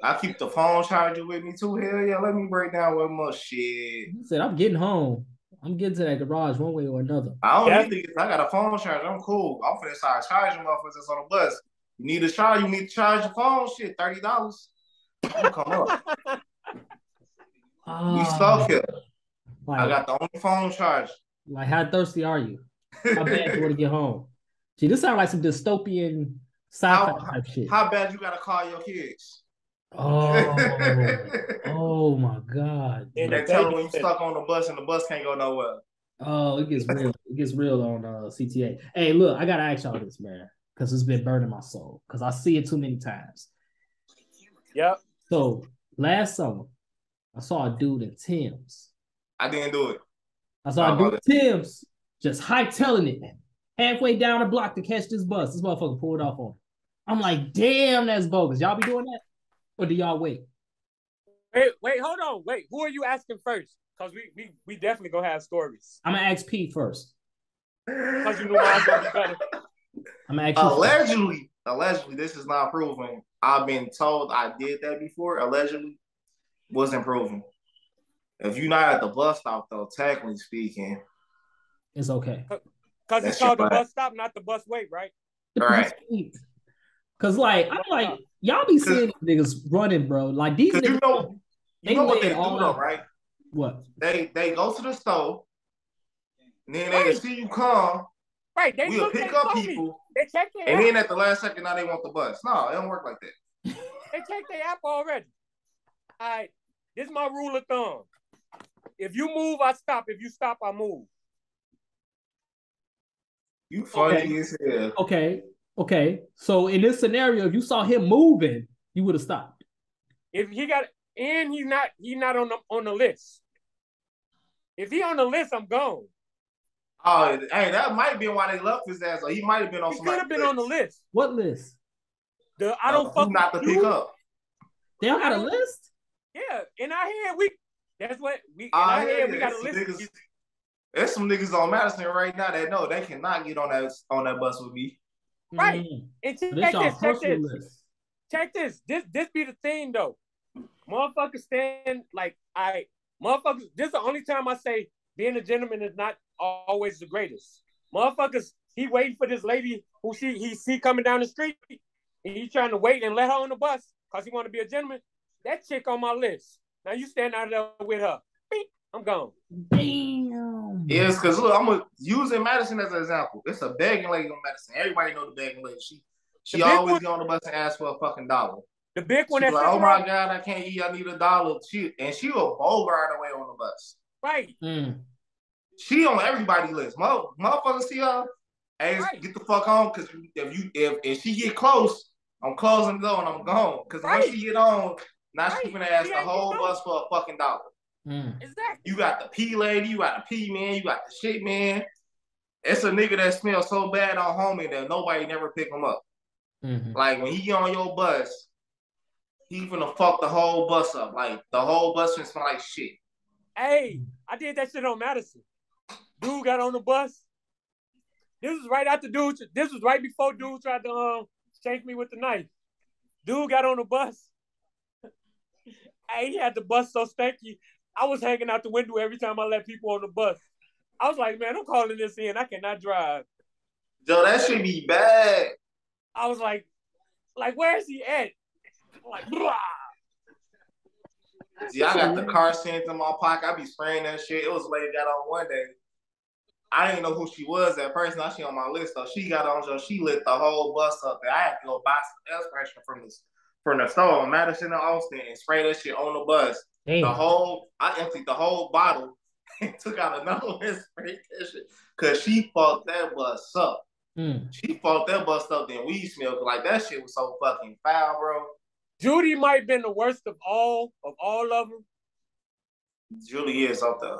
I keep the phone charger with me, too. Hell yeah, let me break down with my shit. He said, I'm getting home. I'm getting to that garage one way or another. I don't need to. I got a phone charger. I'm cool. I'm finna start charging motherfuckers that's on the bus. You need to charge. You need to charge your phone. Shit, $30. I'm come up. We stuck here. Like, I got the only phone charge. Like, how thirsty are you? How bad you want to get home? See, this sounds like some dystopian sci-fi type shit. How bad you gotta call your kids? Oh my God. And they tell them when you stuck on the bus and the bus can't go nowhere. Oh, it gets real. It gets real on CTA. Hey, look, I gotta ask y'all this, man, because it's been burning my soul. Because I see it too many times. Yep. So last summer, I saw a dude in Tim's. I didn't do it. I saw a dude in Tim's just hightailing it halfway down the block to catch this bus. This motherfucker pulled off on him. I'm like, damn, that's bogus. Y'all be doing that? Or do y'all wait? Wait, hold on. Wait, who are you asking first? Because we definitely gonna have stories. I'm gonna ask Pete first. Because you know mine's gonna be better. I'm gonna ask you allegedly, this is not proven. I've been told I did that before. Allegedly, wasn't proven. If you're not at the bus stop, though, technically speaking, it's okay. Because it's called the bus stop, not the bus wait, right? All right. Because, like, I'm like, y'all be seeing niggas running, bro. Like, these niggas, you know what they do, though, right? What? They go to the store, and then they see you come. Right. We'll pick up people. They check their and app. then at the last second, now they want the bus. No, it don't work like that. They check their app already. All right. This is my rule of thumb. If you move, I stop. If you stop, I move. You funny as hell. Okay. So in this scenario, if you saw him moving, you would have stopped. If he got and he's not on the list. If he on the list, I'm gone. Oh, hey, that might be why they left his ass. Or he might have been on. He could have been on the list. What list? I don't fuck not to pick up. They don't got a list. Yeah, in our head we. That's what we. In our head we got a list. There's some niggas on Madison right now that know they cannot get on that bus with me. Right. And check this. This be the thing though. Motherfuckers stand like motherfuckers. This is the only time I say being a gentleman is not always the greatest. Motherfuckers, he waiting for this lady who he see coming down the street. And he trying to wait and let her on the bus because he want to be a gentleman. That chick on my list. Now you stand out there with her. Beep, I'm gone. Damn. Yes, because look, I'm using Madison as an example. It's a begging lady on Madison. Everybody know the begging lady. She always get on the bus and ask for a fucking $1. The big one that's like, oh my God, I can't eat. I need $1. She will bowl right away on the bus. Right. She on everybody's list. Motherfuckers see her. Hey, get the fuck on, because if she get close, I'm closing the door and I'm gone. Because once she get on, now she's gonna ask the whole bus for a fucking $1. Exactly. You got the P lady, you got the P man, you got the shit man. It's a nigga that smells so bad on homie that nobody never pick him up. Like when he get on your bus, he finna fuck the whole bus up. Like the whole bus finna smell like shit. Hey, I did that shit on Madison. Dude got on the bus. This was right after dude. This was right before dude tried to shank me with the knife. Dude got on the bus. Hey, he had the bus so stanky. I was hanging out the window every time I let people on the bus. I was like, man, I'm calling this in. I cannot drive. Joe, that should be bad. I was like, where is he at? I'm like, blah. See, I got the car seats in my pocket. I be spraying that shit. It was a lady got on one day. I didn't know who she was at first. Now she on my list though. She got on, Joe. She lit the whole bus up there. I had to go buy some air freshener from the store in Madison and Austin and spray that shit on the bus. Damn. I emptied the whole bottle and took out another one and sprayed that shit. Cause she fucked that bus up. She fucked that bus up, then weed smelled. Like that shit was so fucking foul, bro. Judy might have been the worst of all of them. Julie is up there.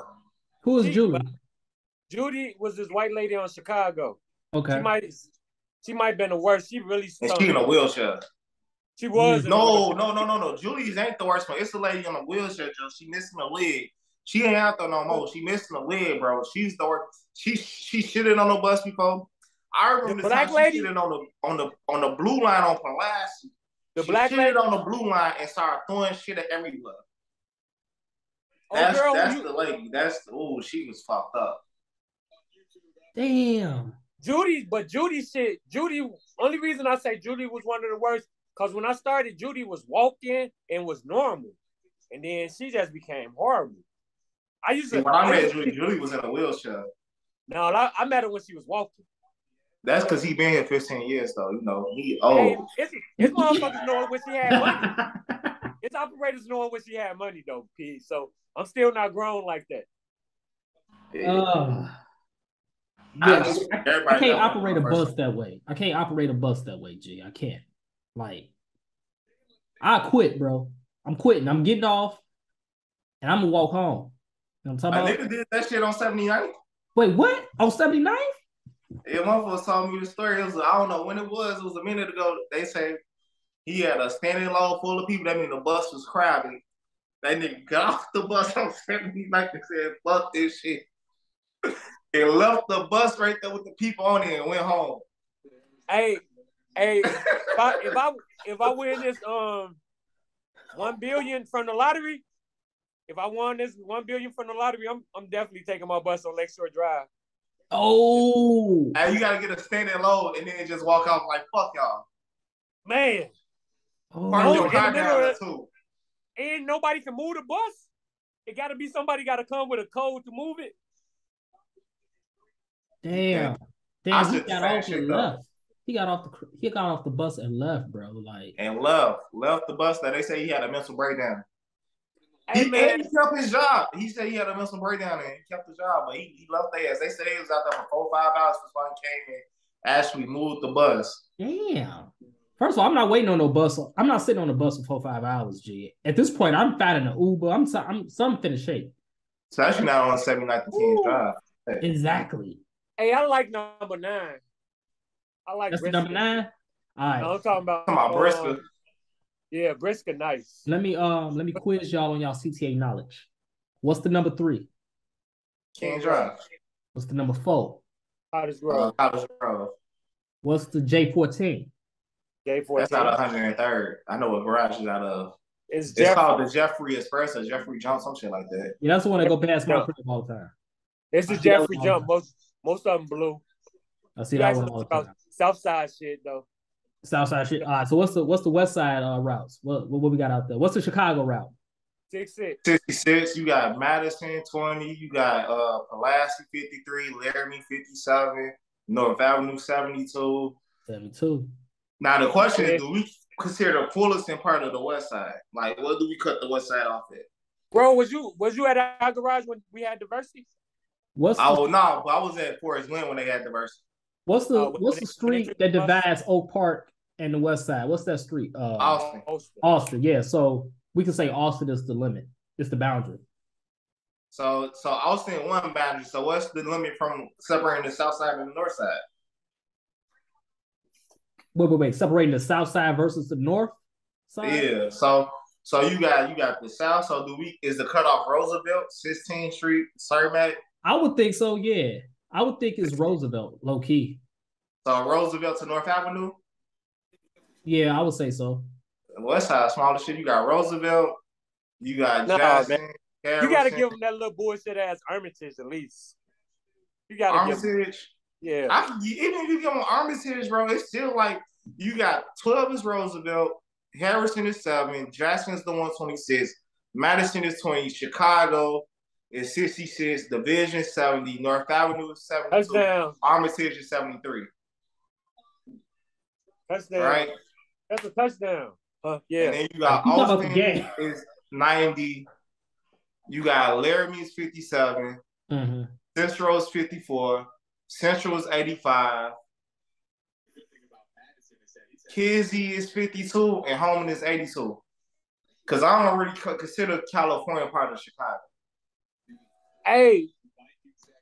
Who is Julie? Judy was this white lady on Chicago. Okay. She might have been the worst. She really stunk. And she in a wheelchair. She was. No. Julie's ain't the worst one. It's the lady in a wheelchair, Joe. She missing a leg. She ain't out there no more. She missing a leg, bro. She's the worst. She shitted on the bus before. I remember the black time lady? She shitted on the blue line on Pulaski. The black lady on the blue line and started throwing shit at everywhere. That's the lady. She was fucked up. Damn. Judy, only reason I say Judy was one of the worst, because when I started, Judy was walking and was normal. And then she just became horrible. When I met Judy was in a wheelchair. No, I met her when she was walking. That's because he been here 15 years, though. You know, he old. Hey, his motherfuckers knowing when she had money. His operators knowing when she had money, though, P. So I'm still not grown like that. I can't operate a bus that way. I can't operate a bus that way, G. I can't. Like, I quit, bro. I'm quitting. I'm getting off, and I'm gonna walk home. You know what I'm talking about? Nigga did that shit on 79th. Wait, what? On 79th? Yeah, motherfuckers told me the story. I don't know when it was. It was a minute ago. They say he had a standing load full of people. That means the bus was crowded. That nigga got off the bus on 79th and said, fuck this shit. And left the bus right there with the people on it and went home. Hey, if I win this $1 billion from the lottery, if I won this $1 billion from the lottery, I'm definitely taking my bus on Lakeshore Drive. Oh, and you gotta get a standing load and then just walk off like fuck y'all, man. Park your car down there too. And nobody can move the bus. It gotta be somebody gotta come with a code to move it. Damn, he got off and left. He got off the bus and left, bro. Like left the bus. That they say he had a mental breakdown. Hey, he kept his job. He said he had a mental breakdown and he kept the job, but he left their ass. They said he was out there for 4 or 5 hours before he came and actually moved the bus. Damn. First of all, I'm not waiting on no bus. I'm not sitting on the bus for 4 or 5 hours, G. At this point, I'm finding an Uber. I'm finna shake. So actually not on 79th and 10th Drive. Hey. Exactly. Hey, I like number 9. I like that's number 9. All right. No, I'm talking about Brisker. Yeah, Brisker, nice. Let me quiz y'all on y'all CTA knowledge. What's the number 3? King Drive. What's the number 4? Cottage Grove. What's the J14? J14. That's out of 103rd. I know what garage is out of. It's called the Jeffrey Express or Jeffrey Jump, some shit like that. Yeah, that's the one that go past my crib all the time. It's the Jeffrey Jump. Most of them blue. I see that one all the time. Southside shit though. Southside shit. All right. So what's the West Side routes? What we got out there? What's the Chicago route? 66. You got Madison 20. You got Pulaski 53, Laramie 57, North Avenue 72. 72. Now the question is, do we consider the Fullerton part of the West Side? Like, what do we cut the West Side off at? Bro, was you at our garage when we had diversity? But I was at Forest Glen when they had diversity. What's the street that divides Oak Park and the West Side? What's that street? Austin. Yeah. So we can say Austin is the limit. It's the boundary. So Austin one boundary. So what's the limit from separating the South Side and the North Side? Wait. Separating the South Side versus the North side? Yeah. So you got the South. So is the cutoff Roosevelt, 16th Street, Cermak? I would think so, yeah. I would think it's Roosevelt, low key. So Roosevelt to North Avenue? Yeah, I would say so. West Side, smaller shit. You got Roosevelt. You got Jackson. You got to give them that little bullshit ass Armitage at least. You got to give them. Armitage. Yeah. Even if you give them Armitage, bro, it's still like you got 12 is Roosevelt, Harrison is 7, Jackson's the 126, Madison is 20, Chicago is 66, Division 70, North Avenue is 72, Touchdown. Armitage is 73. Touchdown. Right? That's a touchdown. Yeah. And then you got Austin is 90. You got Laramie is 57. Mm-hmm. Central is 54. Central is 85. Kizzy is 52 and Holman is 82. Because I don't really consider California part of Chicago. Hey,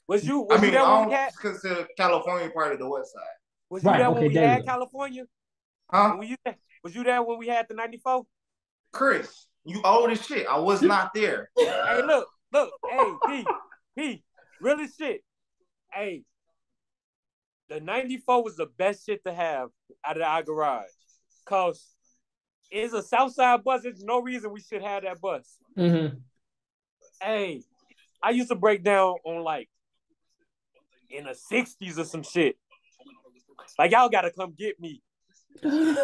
was you there when we had? I don't consider California part of the West Side. Was you there when we had California? Huh? Was you there when we had the 94? Chris, you old as shit. I was not there. Hey, look. Hey, P, really shit. Hey, the 94 was the best shit to have out of our garage. Cause it's a Southside bus. There's no reason we should have that bus. Mm-hmm. Hey, I used to break down on like in the 60s or some shit. Like, y'all gotta come get me. Like,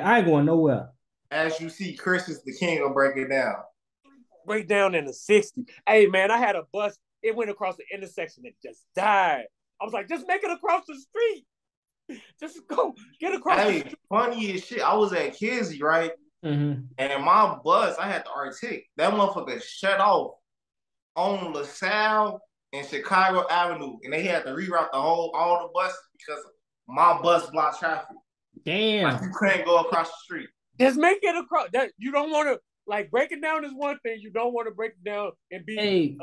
I ain't going nowhere. As you see, Chris is the king of breaking down. Break down in the 60s. Hey, man, I had a bus. It went across the intersection and just died. I was like, just make it across the street. Just go get across the street. Funny as shit. I was at Kizzy, right? Mm-hmm. And my bus, I had to articulate. That motherfucker shut off on LaSalle and Chicago Avenue. And they had to reroute all the buses because my bus blocked traffic. Damn. Like, you couldn't go across the street. Just make it across. That you don't want to, like, break it down is one thing. You don't want to break it down and be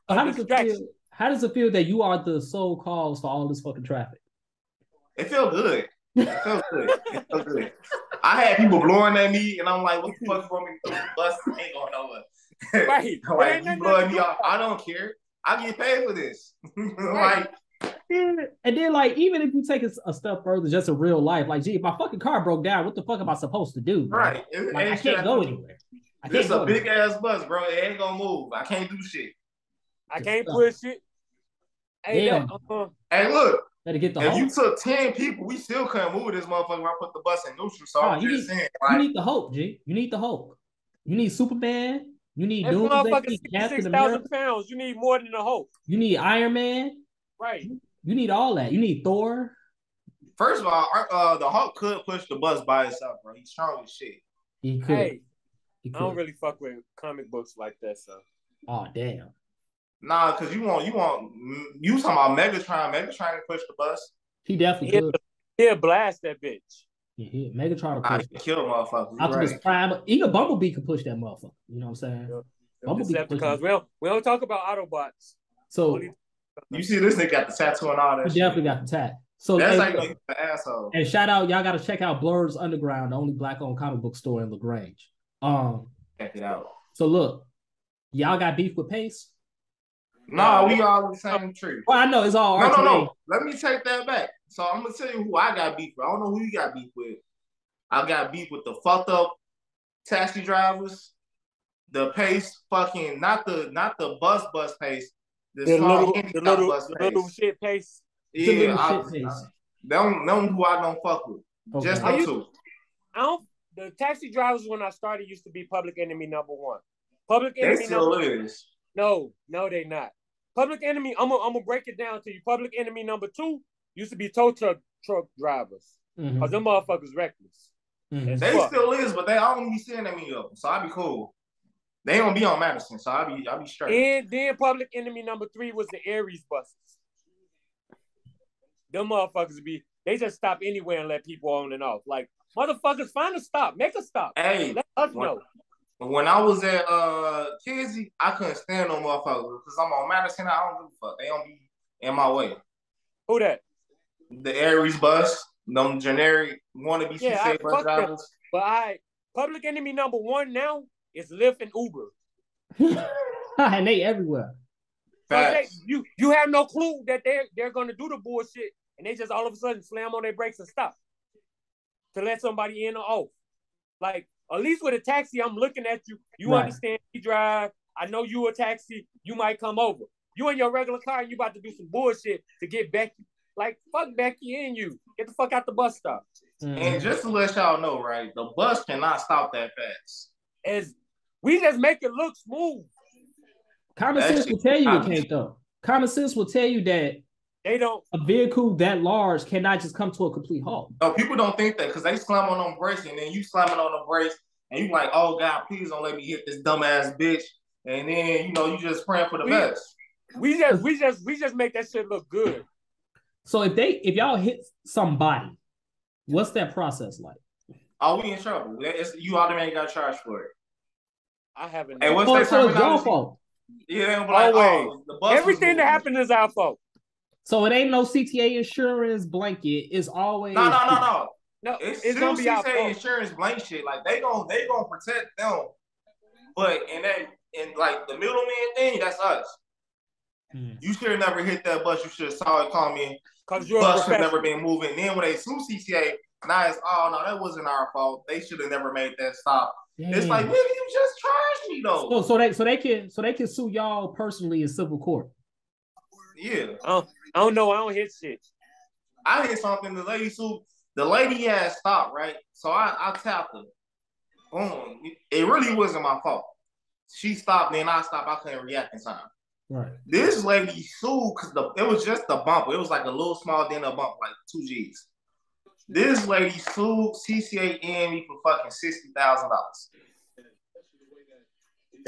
how does it feel that you are the sole cause for all this fucking traffic? It felt good. It felt good. I had people blowing at me, and I'm like, what the fuck you want me to do? The bus ain't going nowhere. Right. Like, you blowing me off. I don't care. I get paid for this. Right. And then, like, even if you take it a step further, just in real life, like, gee, if my fucking car broke down, what the fuck am I supposed to do? Bro? Right. Like, I can't go anywhere. It's a big ass bus, bro. It ain't gonna move. I can't do shit. I can't push it. Hey, hey, look. Better get the if you took 10 people, we still couldn't move this motherfucker when I put the bus in neutral. So I'm just saying, you need the hope, G. You need the hope. You need Superman. You need Doomsday. 66,000 pounds. You need more than the hope. You need Iron Man. Right. You need all that. You need Thor. First of all, the Hulk could push the bus by itself, bro. He's strong as shit. He could. Hey, I don't really fuck with comic books like that, so. Oh, damn. Nah, because you talking about Megatron. Megatron to push the bus. He definitely could. He'll blast that bitch. Yeah, Megatron will push it. Kill motherfuckers. Optimus Prime. Even Bumblebee can push that motherfucker. You know what I'm saying? Yeah. Bumblebee. We don't talk about Autobots. So you see this nigga got the tattoo and all that. He definitely got the tat. So that's like he's an asshole. And shout out, y'all got to check out Blur's Underground, the only black-owned comic book store in LaGrange. Check it out. So look, y'all got beef with Pace? No, we all in the same tree. Well, I know it's all No. Let me take that back. So I'm gonna tell you who I got beef with. I don't know who you got beef with. I got beef with the fucked up taxi drivers, the Pace fucking not the bus Pace, the little shit Pace. Yeah, them who I don't fuck with. Okay. Just them two. The taxi drivers when I started used to be Public Enemy number 1. Public Enemy they still is. No, they not. Public Enemy, I'm gonna break it down to you. Public Enemy number 2 used to be tow truck drivers. Cause them motherfuckers reckless. They still is, but I don't be seeing them of them. So I'll be cool. They don't be on Madison, so I'll be straight. And then Public Enemy number 3 was the Aries buses. Them motherfuckers they just stop anywhere and let people on and off. Like, motherfuckers, find a stop. Make a stop. Hey, let us know. When I was at Kizzy, I couldn't stand no motherfuckers because I'm on Madison. I don't give a fuck. They don't be in my way. Who that? The Aries bus, them generic wannabe CTA bus drivers. But Public Enemy number 1 now is Lyft and Uber. And they everywhere. You have no clue that they're gonna do the bullshit, and they just all of a sudden slam on their brakes and stop to let somebody in or off. Like, At least with a taxi, I'm looking at you. You understand me drive. I know you a taxi. You might come over. You in your regular car and you about to do some bullshit to get Becky. Like, fuck Becky and you. Get the fuck out the bus stop. And just to let y'all know, right, the bus cannot stop that fast. As we just make it look smooth. Common sense will tell you it can't, though. Common sense will tell you that they don't. A vehicle that large cannot just come to a complete halt. No, people don't think that because they slam on them brakes and then you slamming on the brakes and you like, oh God, please don't let me hit this dumbass bitch. And then you just praying for the best. We just make that shit look good. So if y'all hit somebody, what's that process like? Oh, we in trouble. You automatically got charged for it. I haven't. Hey, what's that so it's your fault. Yeah, but like, always. The bus everything that happened is our fault. So it ain't no CTA insurance blanket. It's always no. It's still gonna be our CTA fault. insurance blank shit. Like they gonna protect them, but in like the middleman thing, that's us. You should have never hit that bus. You should have saw it coming. Cause your bus should never been moving. Then when they sue CTA, now it's that wasn't our fault. They should have never made that stop. Damn. It's like, nigga, you just charged me though. So they can sue y'all personally in civil court. Yeah. I don't know. I don't hit shit. I hit something. The lady sued. The lady had stopped, right? So I tapped her. Boom. It really wasn't my fault. She stopped, then I stopped. I couldn't react in time. Right. This lady sued because it was just a bumper. It was like a little small dent of bump, like 2 G's. This lady sued CCA and me for fucking $60,000.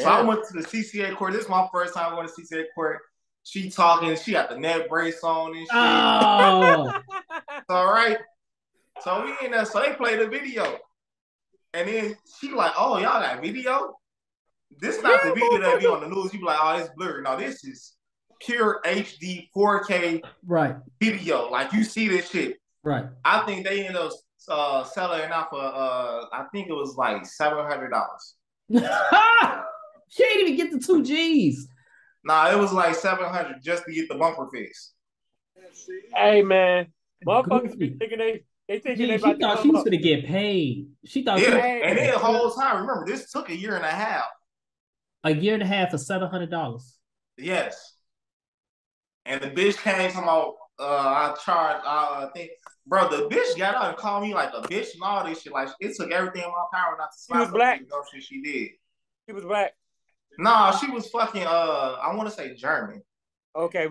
So I went to the CCA court. This is my first time going to CCA court. She talking. She got the neck brace on and shit. Oh. All right. So we in there. So they played the video. And then she like, oh, y'all got video? This not the video that be on the news. You be like, oh, it's blurry. No, this is pure HD 4K video. Like, you see this shit. Right. I think they ended up selling it out for, I think it was like $700. She ain't even get the 2 G's. Nah, it was like $700 just to get the bumper fixed. Hey, man. Motherfuckers be thinking they thinking they about she thought she was going to get paid. She thought and then the whole time, remember, this took a year and a half. A year and a half for $700. Yes. And the bitch came from I charged, I think, bro, the bitch got out and called me like a bitch and all this shit. Like, it took everything in my power not to slap her. She was black. Shit she did. She was black. Nah, she was fucking, I want to say German. Okay,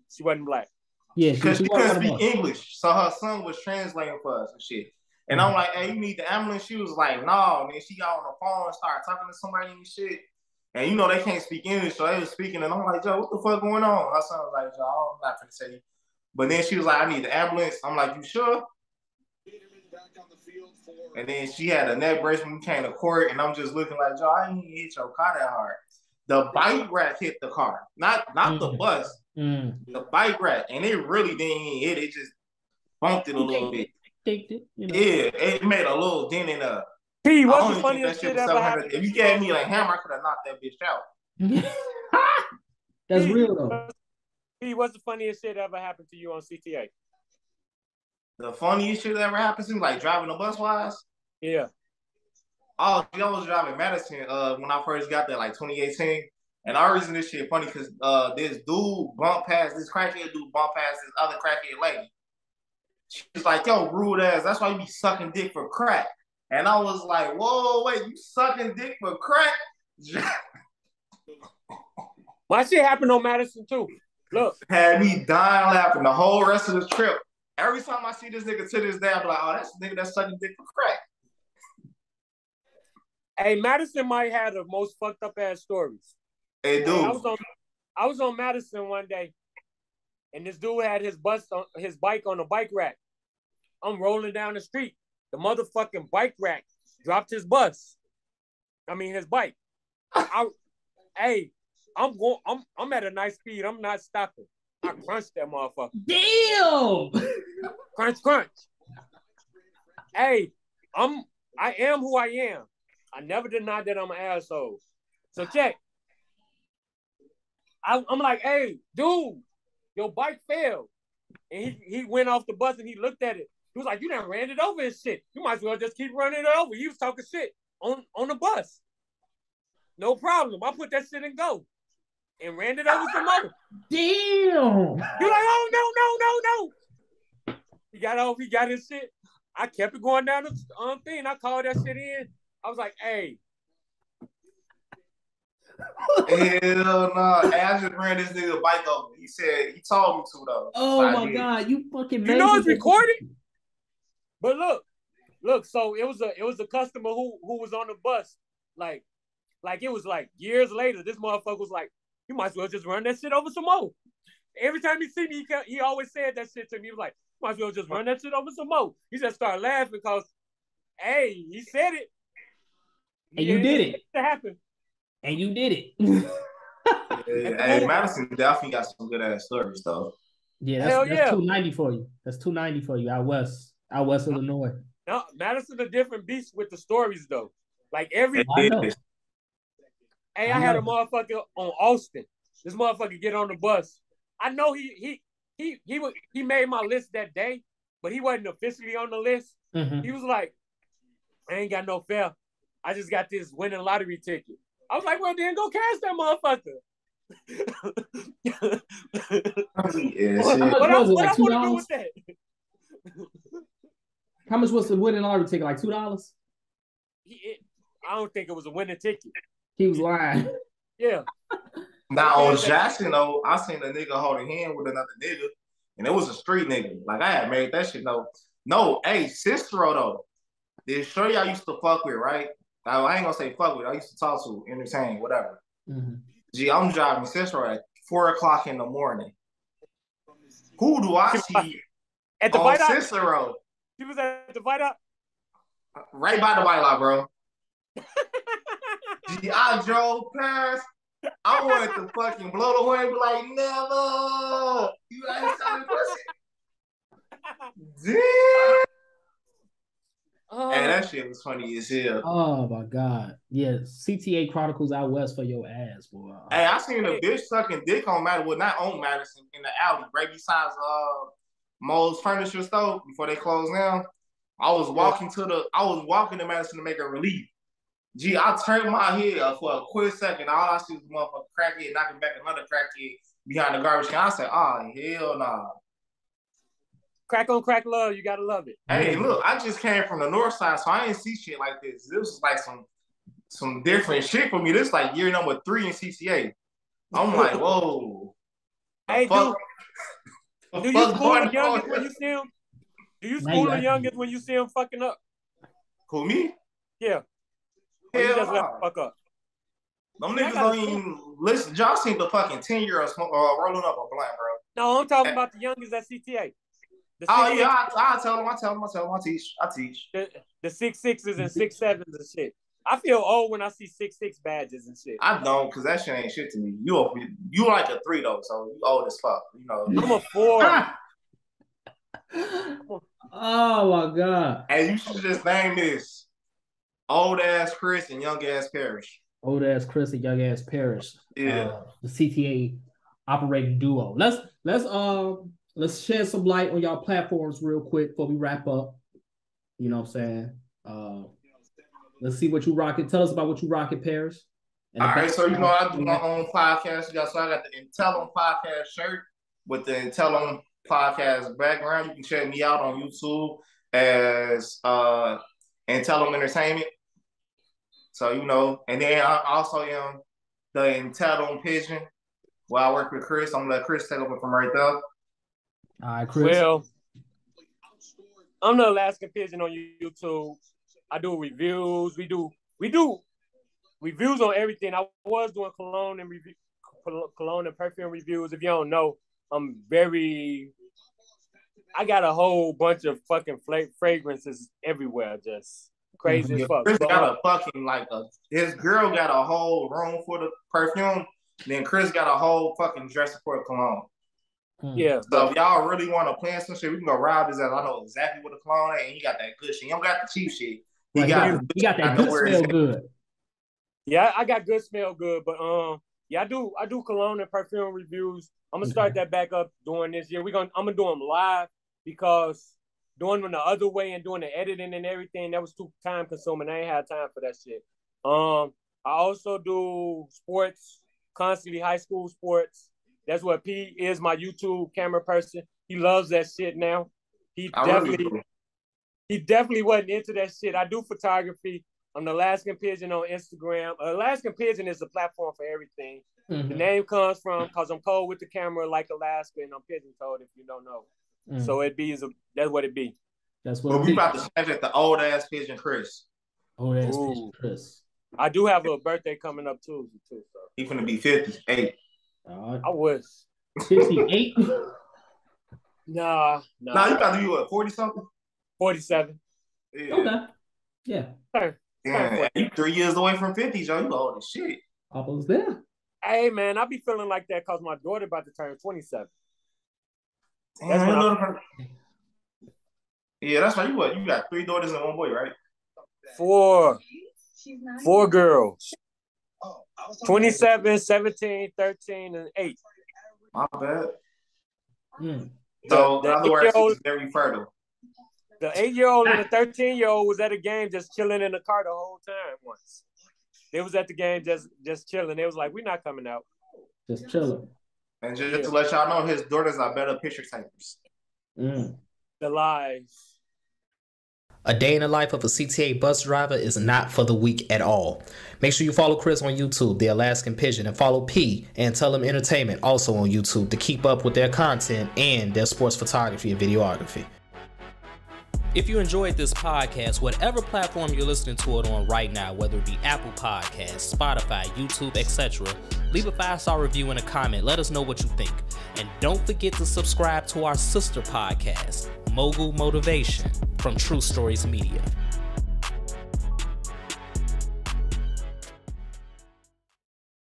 she wasn't black. Yeah, because she couldn't speak English. So her son was translating for us and shit. And I'm like, hey, you need the ambulance? She was like, no. And then she got on the phone and started talking to somebody and shit. And you know they can't speak English, so they was speaking. And I'm like, Joe, what the fuck going on? Her son was like, Joe, I'm not gonna say. But then she was like, I need the ambulance. I'm like, you sure? And then she had a neck brace when we came to court, and I'm just looking like, Joe, I didn't hit your car that hard. The bike rack hit the car, not the bus. The bike rack, and it really didn't hit. It just bumped it a little bit. Yeah, it made a little dent in the. P, what's the funniest shit ever happened? If you gave me like hammer, I could have knocked that bitch out. That's real though. P, what's the funniest shit ever happened to you on CTA? The funniest shit that ever happened to me, like driving a bus wise? Yeah. Oh, I was driving Madison when I first got there, like 2018. And the reason this shit funny because this crackhead dude bumped past this other crackhead lady. She's like, yo, rude ass, that's why you be sucking dick for crack. And I was like, whoa, wait, you sucking dick for crack? My shit happened on Madison too. Look. Had me dying laughing the whole rest of the trip. Every time I see this nigga to this day, I'm like, oh, that's the nigga that's sucking dick for crack. Hey, Madison might have the most fucked up ass stories. Hey, dude. I was on Madison one day, and this dude had his bike on the bike rack. I'm rolling down the street. The motherfucking bike rack dropped his his bike. I'm at a nice speed. I'm not stopping. I crunched that motherfucker. Damn. Crunch. Hey, I am who I am. I never denied that I'm an asshole. So check. I'm like, hey, dude, your bike failed. And he went off the bus and he looked at it. He was like, you done ran it over and shit. You might as well just keep running it over. He was talking shit. on the bus. No problem. I put that shit in go and ran it over some more. Damn. You're like, oh no. He got off. He got his shit. I kept it going down the thing. I called that shit in. I was like, hey. Hell no. Hey, I just ran this nigga bike over. He said he told me to though. Oh my God, you fucking made it's recorded. But look, so it was a customer who was on the bus. Like it was like years later, this motherfucker was like, you might as well just run that shit over some more. Every time he see me, he always said that shit to me. He was like, you might as well just run that shit over some more. He just started laughing because, hey, he said it. And you did it. To happen. And you did it. Hey, Madison definitely got some good ass stories though. Yeah, that's 290 for you. That's 290 for you out west Illinois. No, Madison's a different beast with the stories though. Like every. I know. Hey, I had a motherfucker on Austin. This motherfucker get on the bus. I know he made my list that day, but he wasn't officially on the list. Mm-hmm. He was like, I ain't got no fare. I just got this winning lottery ticket. I was like, well, then go cash that motherfucker. What was it, like $2? With that? How much was the winning lottery ticket? Like $2? I don't think it was a winning ticket. He was lying. Yeah. Now on Jackson though, I seen a nigga holding hand with another nigga, and it was a street nigga. Like I had made that shit no. Hey, Cicero though, this shorty I used to fuck with, right? I ain't gonna say fuck with. I used to talk to, entertain, whatever. Mm-hmm. Gee, I'm driving Cicero at 4:00 in the morning. Who do I see at the on Cicero? He was at the Viaduct? Right by the white lot, bro. Gee, I drove past. I wanted to fucking blow the horn and be like, never. You ain't selling pussy. Damn. Hey, that shit was funny as hell. Oh my God. Yeah, CTA Chronicles out west for your ass, boy. Hey, I seen a bitch sucking dick on Madison, well, not on Madison, in the alley, right beside Mo's furniture store before they closed down. I was walking to Madison to make a relief. Gee, I turned my head up for a quick second. All I see was a motherfucker crackhead knocking back another crackhead behind the garbage can. I said, oh, hell nah. Crack on crack love, you gotta love it. Hey, look, I just came from the north side, so I didn't see shit like this. This was like some different shit for me. This is like year number 3 in CTA. I'm like, whoa. Hey, dude, do you school the youngest when you see him? Do you school the youngest when you see him fucking up? Who, me? Yeah. Hell just let fuck up. Them niggas don't even listen. Y'all seen the fucking 10-year-old rolling up a blunt, bro. No, I'm talking about the youngest at CTA. Oh yeah, I tell them. I teach. The 6'6" and 6'7" and shit. I feel old when I see 6'6" badges and shit. I don't, cause that shit ain't shit to me. You like a 3 though, so you old as fuck. You know. I'm a 4. Oh my God. Hey, you should just name this old ass Chris and young ass Parrish. Old ass Chris and young ass Parrish. Yeah. The CTA operating duo. Let's shed some light on y'all platforms real quick before we wrap up. You know what I'm saying? Let's see what you rocking. Tell us about what you rocking, Parrish. All right, so you know I do my own podcast. So I got the Intellum podcast shirt with the Intellum podcast background. You can check me out on YouTube as Intellum Entertainment. So you know, and then I also am the Intellum Pigeon, where I work with Chris. I'm gonna let Chris take over from right there. All right, Chris. Well, I'm the Alaskan Pigeon on YouTube. I do reviews. We do reviews on everything. I was doing cologne and perfume reviews. If you don't know, I got a whole bunch of fucking fragrances everywhere, just crazy as fuck. Chris got his girl got a whole room for the perfume. Then Chris got a whole fucking dresser for the cologne. Yeah. So if y'all really want to plan some shit, we can go rob his ass. I know exactly what the cologne is, and he got that good shit. He don't got the cheap shit. He got that good smell good. Yeah, I got good smell good, but yeah, I do cologne and perfume reviews. I'm gonna start that back up doing this year. I'm gonna do them live because doing them the other way and doing the editing and everything, that was too time consuming. I ain't had time for that shit. I also do sports constantly, high school sports. That's what P is, my YouTube camera person. He loves that shit now. He definitely wasn't into that shit. I do photography. I'm the Alaskan Pigeon on Instagram. Alaskan Pigeon is a platform for everything. Mm-hmm. The name comes from because I'm cold with the camera like Alaska, and I'm pigeon-toed if you don't know. Mm. So that's what it be. That's what. But we about to change it to old ass pigeon Chris. Old ass pigeon Chris. I do have a birthday coming up too. So he finna be 58. I was 58. Nah. You about to be what, 40 something? 47. Yeah. Okay. Yeah. Damn, you 3 years away from 50, Joe. You old as shit. Almost there. Hey man, I be feeling like that because my daughter about to turn 27. Damn, that's why you got 3 daughters and 1 boy, right? 4 girls. 27, 17, 13, and 8. My bad. Mm. So in other words, she's very fertile. The 8-year-old and the 13-year-old was at a game just chilling in the car the whole time once. They was at the game just chilling. They was like, we're not coming out. Just chilling. And just to let y'all know, his daughters are better picture takers. Mm. The lies. A day in the life of a CTA bus driver is not for the weak at all. Make sure you follow Chris on YouTube, The Alaskan Pigeon, and follow P and Tell 'em Entertainment also on YouTube to keep up with their content and their sports photography and videography. If you enjoyed this podcast, whatever platform you're listening to it on right now, whether it be Apple Podcasts, Spotify, YouTube, etc., leave a 5-star review and a comment. Let us know what you think. And don't forget to subscribe to our sister podcast, Mogul Motivation, from True Stories Media.